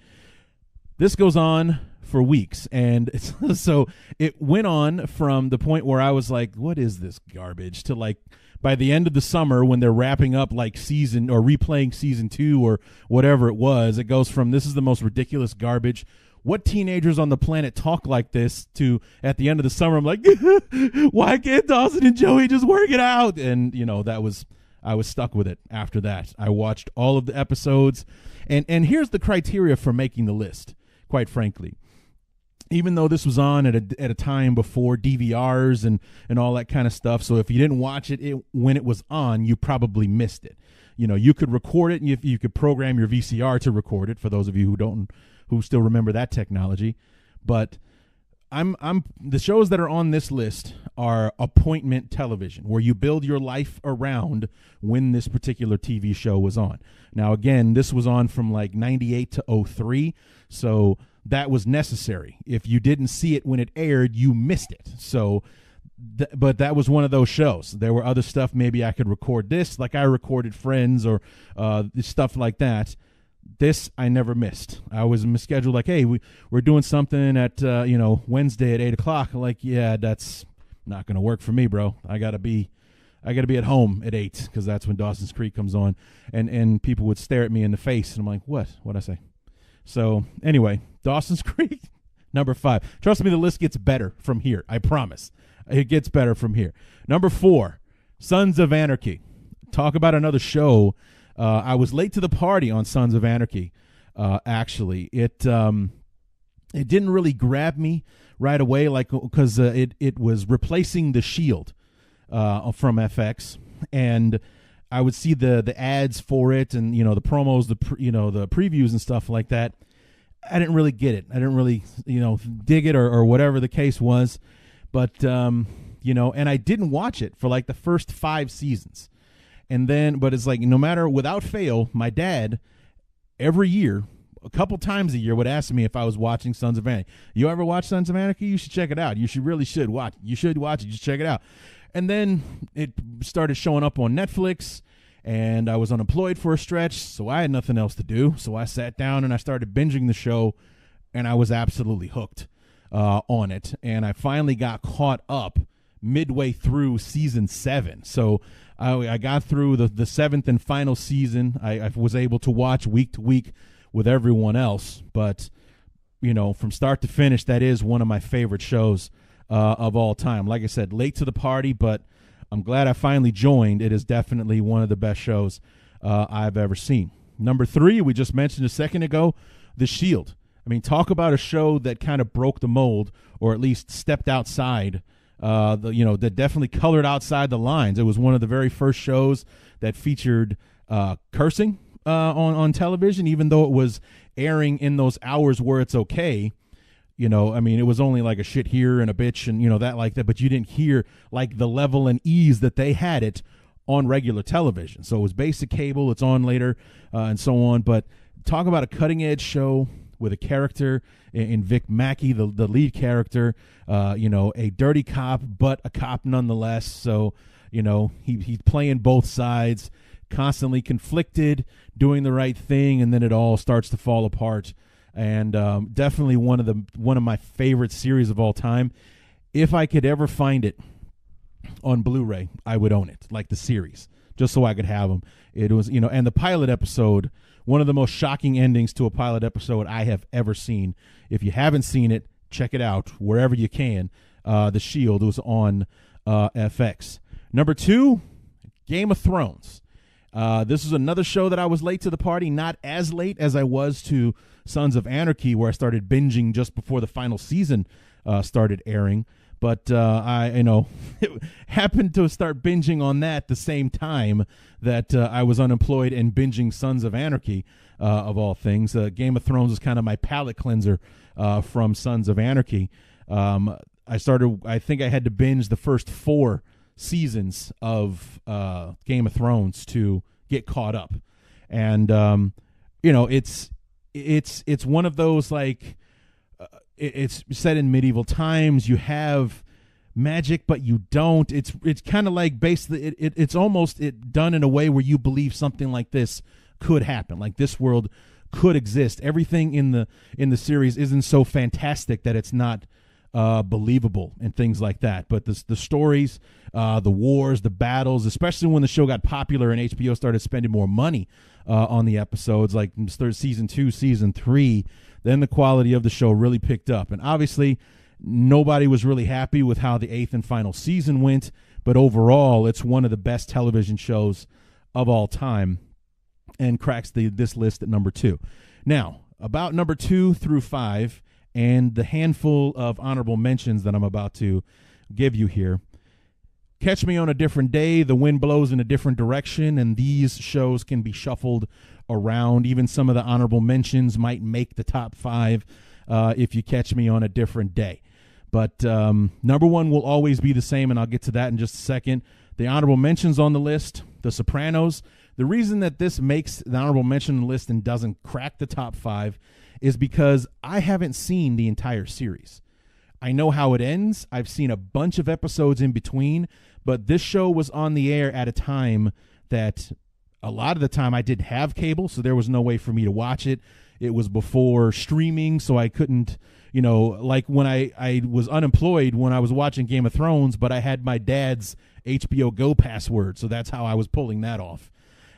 S1: This goes on for weeks. And so it went on from the point where I was like, what is this garbage? To like by the end of the summer when they're wrapping up like season or replaying season 2 or whatever it was, it goes from this is the most ridiculous garbage. What teenagers on the planet talk like this to at the end of the summer? I'm like, why can't Dawson and Joey just work it out? And, I was stuck with it after that. I watched all of the episodes. And here's the criteria for making the list, quite frankly. Even though this was on at a time before DVRs and all that kind of stuff, so if you didn't watch it when it was on, you probably missed it. You could record it, and you could program your VCR to record it, for those of you who still remember that technology. But the shows that are on this list are appointment television, where you build your life around when this particular TV show was on. Now, again, this was on from like 98 to 03, so that was necessary. If you didn't see it when it aired, you missed it. So, but that was one of those shows. There were other stuff. Maybe I could record this, like I recorded Friends or stuff like that. This I never missed. I was scheduled like, hey, we're doing something at Wednesday at 8:00. Like, yeah, that's not gonna work for me, bro. I gotta be at home at 8 because that's when Dawson's Creek comes on, and people would stare at me in the face, and I'm like, what'd I say? So anyway, Dawson's Creek, number 5. Trust me, the list gets better from here. I promise, it gets better from here. Number 4, Sons of Anarchy. Talk about another show. I was late to the party on Sons of Anarchy. Actually, it didn't really grab me right away, like because it was replacing The Shield from FX, and I would see the ads for it, and the promos, the previews and stuff like that. I didn't really get it. I didn't really dig it or whatever the case was, but and I didn't watch it for like the first 5 seasons. And then, but it's like, no matter, without fail, my dad, every year, a couple times a year, would ask me if I was watching Sons of Anarchy. You ever watch Sons of Anarchy? You should check it out. You should watch it. You should watch it. Just check it out. And then it started showing up on Netflix, and I was unemployed for a stretch, so I had nothing else to do. So I sat down and I started binging the show, and I was absolutely hooked on it. And I finally got caught up midway through season 7. So I got through the 7th and final season. I was able to watch week to week with everyone else. But, from start to finish, that is one of my favorite shows of all time. Like I said, late to the party, but I'm glad I finally joined. It is definitely one of the best shows I've ever seen. Number 3, we just mentioned a second ago, The Shield. I mean, talk about a show that kind of broke the mold, or at least stepped outside. That definitely colored outside the lines. It was one of the very first shows that featured cursing on television, even though it was airing in those hours where it's okay. It was only like a shit here and a bitch and, that like that, but you didn't hear like the level and ease that they had it on regular television. So it was basic cable, it's on later and so on. But talk about a cutting edge show with a character in Vic Mackey, the lead character, a dirty cop, but a cop nonetheless. So, he's playing both sides, constantly conflicted, doing the right thing, and then it all starts to fall apart. And definitely one of my favorite series of all time. If I could ever find it on Blu-ray, I would own it, like the series, just so I could have them. It was, and the pilot episode, one of the most shocking endings to a pilot episode I have ever seen. If you haven't seen it, check it out wherever you can. The Shield was on FX. Number 2, Game of Thrones. This is another show that I was late to the party, not as late as I was to Sons of Anarchy, where I started binging just before the final season started airing. But I happened to start binging on that the same time that I was unemployed and binging Sons of Anarchy, of all things. Game of Thrones is kind of my palate cleanser from Sons of Anarchy. I think I had to binge the first 4 seasons of Game of Thrones to get caught up. And, it's one of those, like, it's set in medieval times. You have magic, but you don't. It's kind of like basically it's almost done in a way where you believe something like this could happen, like this world could exist. Everything in the series isn't so fantastic that it's not believable and things like that. But the stories, the wars, the battles, especially when the show got popular and HBO started spending more money on the episodes, like season 2, season 3, then the quality of the show really picked up. And obviously, nobody was really happy with how the 8th and final season went, but overall, it's one of the best television shows of all time and cracks this list at number 2. Now, about number 2 through 5 and the handful of honorable mentions that I'm about to give you here. Catch Me on a Different Day, The Wind Blows in a Different Direction, and these shows can be shuffled around. Even some of the honorable mentions might make the top 5 if you catch me on a different day. But number 1 will always be the same, and I'll get to that in just a second. The honorable mentions on the list, The Sopranos. The reason that this makes the honorable mention list and doesn't crack the top 5 is because I haven't seen the entire series. I know how it ends. I've seen a bunch of episodes in between, but this show was on the air at a time that a lot of the time I didn't have cable, so there was no way for me to watch it. It was before streaming, so I couldn't, like when I was unemployed when I was watching Game of Thrones, but I had my dad's HBO Go password, so that's how I was pulling that off.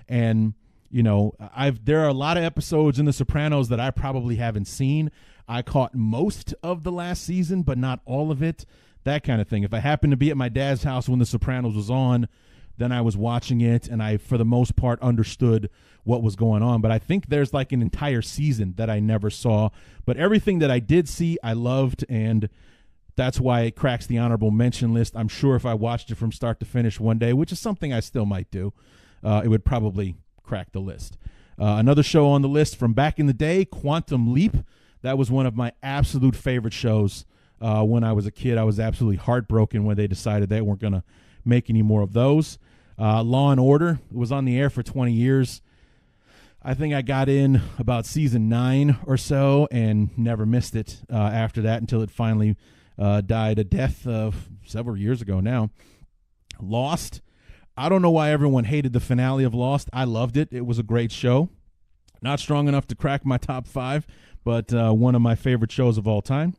S1: And, there are a lot of episodes in The Sopranos that I probably haven't seen. I caught most of the last season, but not all of it, that kind of thing. If I happened to be at my dad's house when The Sopranos was on, then I was watching it, and I, for the most part, understood what was going on. But I think there's like an entire season that I never saw. But everything that I did see, I loved, and that's why it cracks the honorable mention list. I'm sure if I watched it from start to finish one day, which is something I still might do, it would probably crack the list. Another show on the list from back in the day, Quantum Leap. That was one of my absolute favorite shows when I was a kid. I was absolutely heartbroken when they decided they weren't going to make any more of those. Law & Order was on the air for 20 years. I think I got in about season 9 or so and never missed it after that until it finally died a death several years ago now. Lost. I don't know why everyone hated the finale of Lost. I loved it. It was a great show. Not strong enough to crack my top 5, but one of my favorite shows of all time.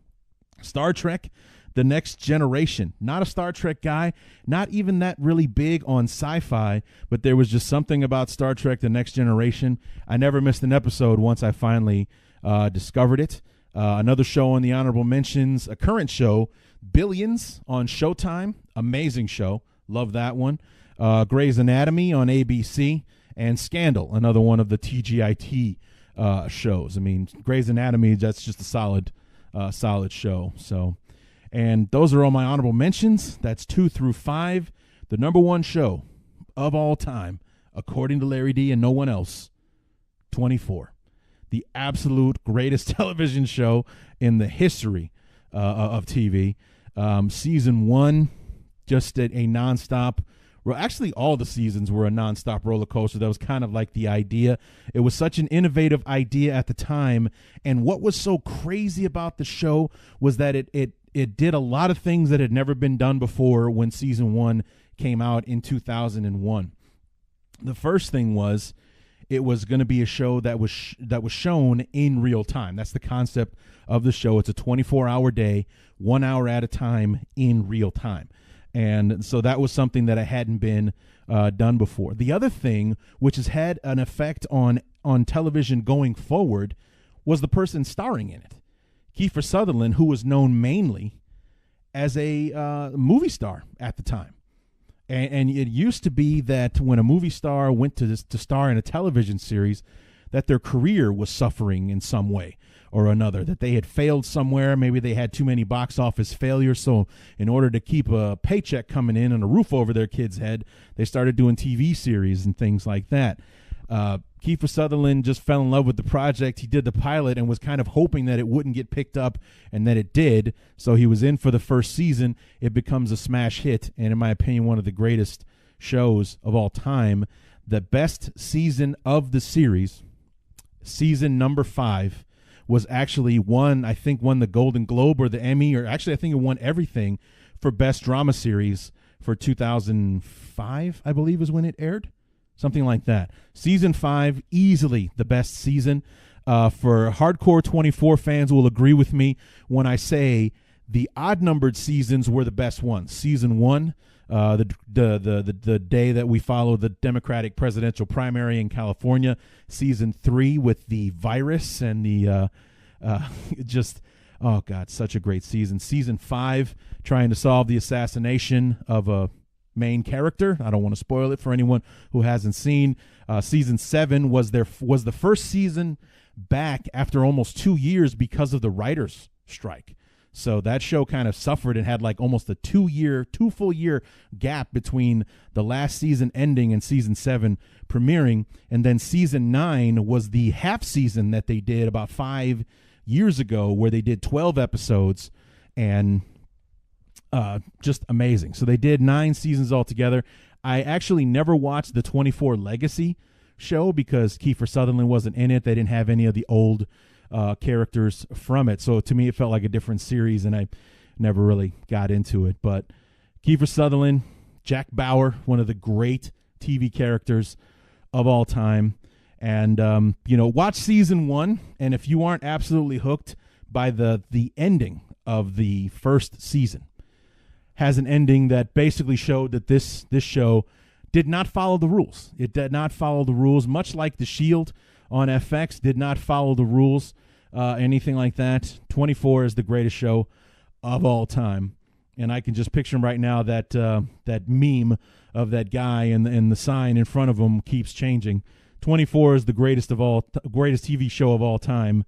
S1: Star Trek, The Next Generation. Not a Star Trek guy, not even that really big on sci-fi, but there was just something about Star Trek The Next Generation. I never missed an episode once I finally discovered it. Another show in the honorable mentions, a current show, Billions on Showtime. Amazing show. Love that one. Grey's Anatomy on ABC, and Scandal, another one of the TGIT shows. I mean, Grey's Anatomy, that's just a solid show. So, and those are all my honorable mentions. That's 2 through 5. The number one show of all time, according to Larry D and no one else, 24. The absolute greatest television show in the history of TV. Season 1, just a nonstop. Well, actually, all the seasons were a nonstop roller coaster. That was kind of like the idea. It was such an innovative idea at the time. And what was so crazy about the show was that it did a lot of things that had never been done before when season 1 came out in 2001. The first thing was it was going to be a show that was shown in real time. That's the concept of the show. It's a 24-hour day, 1 hour at a time in real time. And so that was something that hadn't been done before. The other thing, which has had an effect on television going forward, was the person starring in it. Kiefer Sutherland, who was known mainly as a movie star at the time. And it used to be that when a movie star went to star in a television series, that their career was suffering in some way or another, that they had failed somewhere. Maybe they had too many box office failures. So in order to keep a paycheck coming in and a roof over their kid's head, they started doing TV series and things like that. Kiefer Sutherland just fell in love with the project. He did the pilot and was kind of hoping that it wouldn't get picked up, and that it did. So he was in for the first season. It becomes a smash hit, and in my opinion, one of the greatest shows of all time. The best season of the series, season number 5, was actually won the Golden Globe or the Emmy, or actually I think it won everything for Best Drama Series for 2005, I believe is when it aired. Something like that. Season 5, easily the best season. For hardcore 24 fans will agree with me when I say the odd-numbered seasons were the best ones. Season 1, the day that we follow the Democratic presidential primary in California. Season 3 with the virus and the oh God, such a great season. Season 5, trying to solve the assassination of a main character. I don't want to spoil it for anyone who hasn't seen. Season 7 was the first season back after almost 2 years because of the writers' strike. So that show kind of suffered and had like almost a 2 full year gap between the last season ending and season 7 premiering. And then season 9 was the half season that they did about 5 years ago, where they did 12 episodes, and just amazing. So they did 9 seasons altogether. I actually never watched the 24 Legacy show because Kiefer Sutherland wasn't in it. They didn't have any of the old characters from it. So to me, it felt like a different series, and I never really got into it. But Kiefer Sutherland, Jack Bauer, one of the great TV characters of all time. And, watch season 1. And if you aren't absolutely hooked by the ending of the first season, has an ending that basically showed that this show did not follow the rules. It did not follow the rules, much like The Shield on FX did not follow the rules, anything like that. 24 is the greatest show of all time. And I can just picture him right now, that meme of that guy and the sign in front of him keeps changing. 24 is the greatest TV show of all time.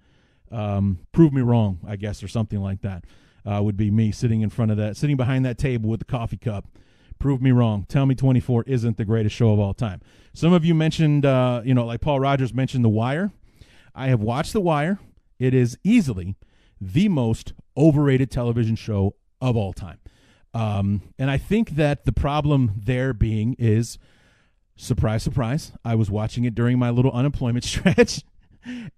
S1: Prove me wrong, I guess, or something like that. Would be me sitting behind that table with the coffee cup. Prove me wrong. Tell me 24 isn't the greatest show of all time. Some of you mentioned, like Paul Rogers mentioned The Wire. I have watched The Wire. It is easily the most overrated television show of all time. And I think that the problem there being is, surprise, surprise, I was watching it during my little unemployment stretch,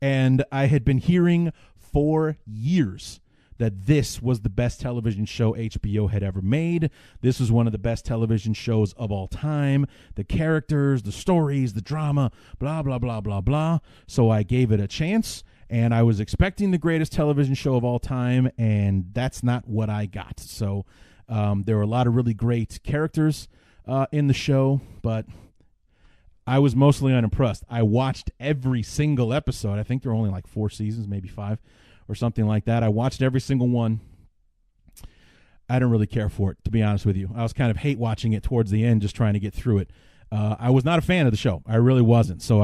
S1: and I had been hearing for years that this was the best television show HBO had ever made. This was one of the best television shows of all time. The characters, the stories, the drama, blah, blah, blah, blah, blah. So I gave it a chance, and I was expecting the greatest television show of all time, and that's not what I got. So there were a lot of really great characters in the show, but I was mostly unimpressed. I watched every single episode. I think there were only like 4 seasons, maybe 5 or something like that. I watched every single one. I didn't really care for it, to be honest with you. I was kind of hate watching it towards the end, just trying to get through it. I was not a fan of the show. I really wasn't. So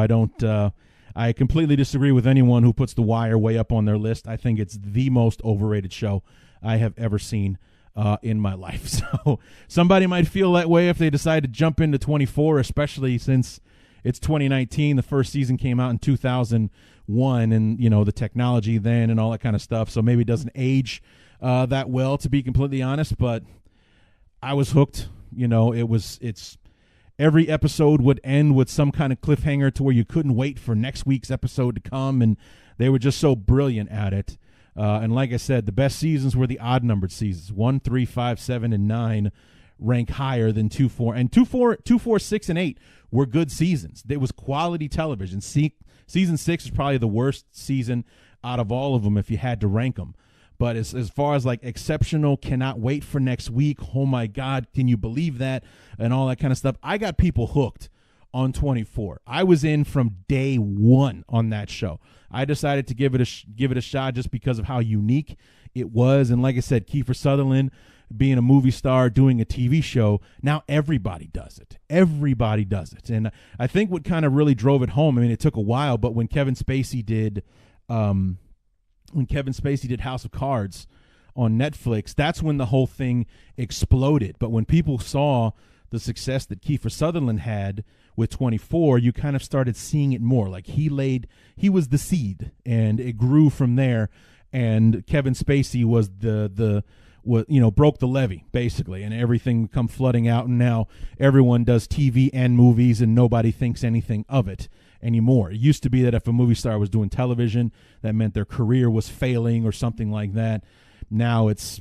S1: I completely disagree with anyone who puts The Wire way up on their list. I think it's the most overrated show I have ever seen in my life. So somebody might feel that way if they decide to jump into 24, especially since it's 2019. The first season came out in 2001, and the technology then and all that kind of stuff. So maybe it doesn't age that well, to be completely honest. But I was hooked. It's every episode would end with some kind of cliffhanger to where you couldn't wait for next week's episode to come, and they were just so brilliant at it. And like I said, the best seasons were the odd-numbered seasons. 1, 3, 5, 7, and 9 rank higher than 2, 4. And 2, 4, 6, and 8 were good seasons. It was quality television. Season 6 is probably the worst season out of all of them if you had to rank them. But as far as like exceptional, cannot wait for next week, oh my God, can you believe that, and all that kind of stuff, I got people hooked on 24. I was in from day one on that show. I decided to give it a shot just because of how unique it was. And like I said, Kiefer Sutherland being a movie star, doing a TV show, now everybody does it. Everybody does it. And I think what kind of really drove it home, I mean, it took a while, but when Kevin Spacey did House of Cards on Netflix, that's when the whole thing exploded. But when people saw the success that Kiefer Sutherland had with 24, you kind of started seeing it more. Like he was the seed, and it grew from there. And Kevin Spacey was broke the levee basically, and everything come flooding out. And now everyone does TV and movies, and nobody thinks anything of it anymore. It used to be that if a movie star was doing television, that meant their career was failing or something like that. Now it's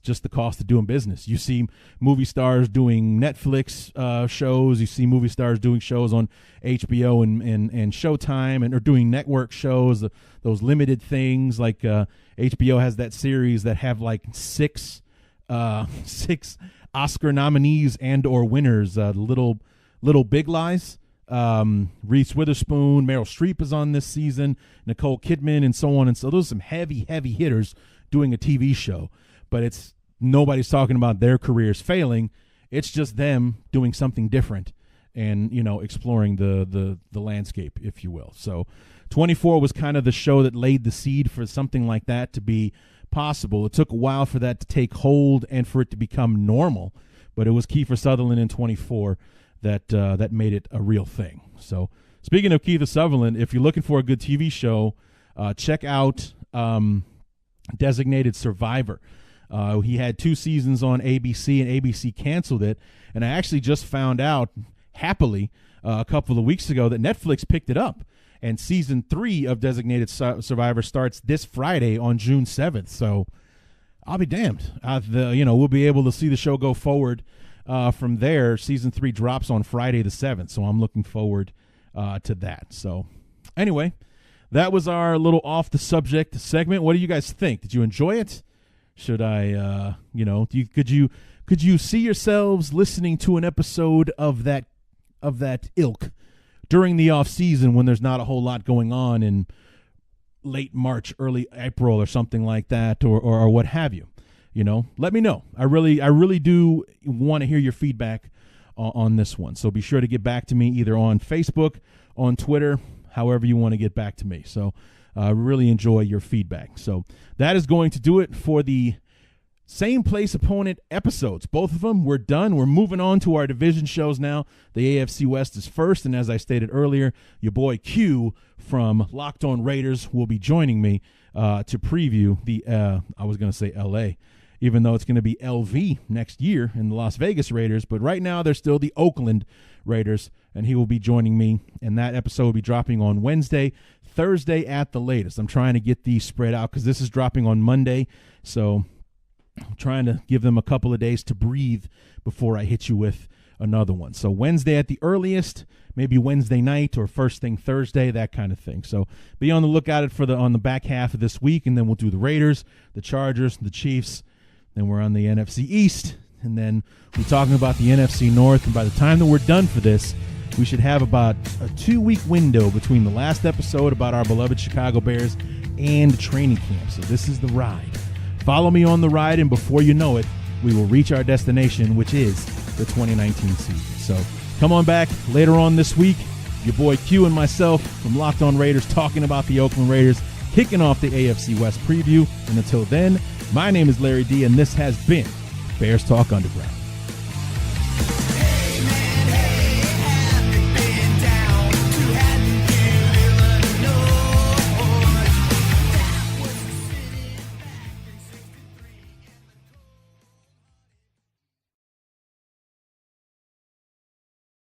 S1: just the cost of doing business. You see movie stars doing Netflix shows. You see movie stars doing shows on HBO and Showtime, or doing network shows, those limited things. Like HBO has that series that have like six Oscar nominees and or winners. Little Big Lies. Reese Witherspoon, Meryl Streep is on this season, Nicole Kidman, and so on. And so those are some heavy hitters doing a TV show. But nobody's talking about their careers failing. It's just them doing something different and, exploring the landscape, if you will. So 24 was kind of the show that laid the seed for something like that to be possible. It took a while for that to take hold and for it to become normal, but it was Kiefer Sutherland in 24 that made it a real thing. So speaking of Kiefer Sutherland, if you're looking for a good TV show, check out Designated Survivor. He had 2 seasons on ABC, and ABC canceled it. And I actually just found out, happily, a couple of weeks ago, that Netflix picked it up. And season 3 of Designated Survivor starts this Friday on June 7th. So I'll be damned. We'll be able to see the show go forward from there. Season 3 drops on Friday the 7th. So I'm looking forward to that. So anyway, that was our little off the subject segment. What do you guys think? Did you enjoy it? Should I, could you see yourselves listening to an episode of that ilk during the off season when there's not a whole lot going on in late March, early April, or something like that, or what have you? Let me know. I really do want to hear your feedback on this one. So be sure to get back to me either on Facebook, on Twitter, however you want to get back to me. So really enjoy your feedback. So that is going to do it for the Same Place Opponent episodes. Both of them, we're done. We're moving on to our division shows now. The AFC West is first, and as I stated earlier, your boy Q from Locked On Raiders will be joining me to preview the, I was going to say LA, even though it's going to be LV next year in the Las Vegas Raiders. But right now, they're still the Oakland Raiders, and he will be joining me, and that episode will be dropping on Wednesday, Thursday at the latest. I'm trying to get these spread out because this is dropping on Monday, so I'm trying to give them a couple of days to breathe before I hit you with another one. So Wednesday at the earliest, maybe Wednesday night or first thing Thursday, that kind of thing. So be on the lookout on the back half of this week, and then we'll do the Raiders, the Chargers, the Chiefs. Then we're on the NFC East, and then we're talking about the NFC North. And by the time that we're done for this, we should have about a 2-week window between the last episode about our beloved Chicago Bears and training camp. So this is the ride. Follow me on the ride, and before you know it, we will reach our destination, which is the 2019 season. So come on back later on this week. Your boy Q and myself from Locked On Raiders talking about the Oakland Raiders, kicking off the AFC West preview. And until then, my name is Larry D, and this has been Bears Talk Underground.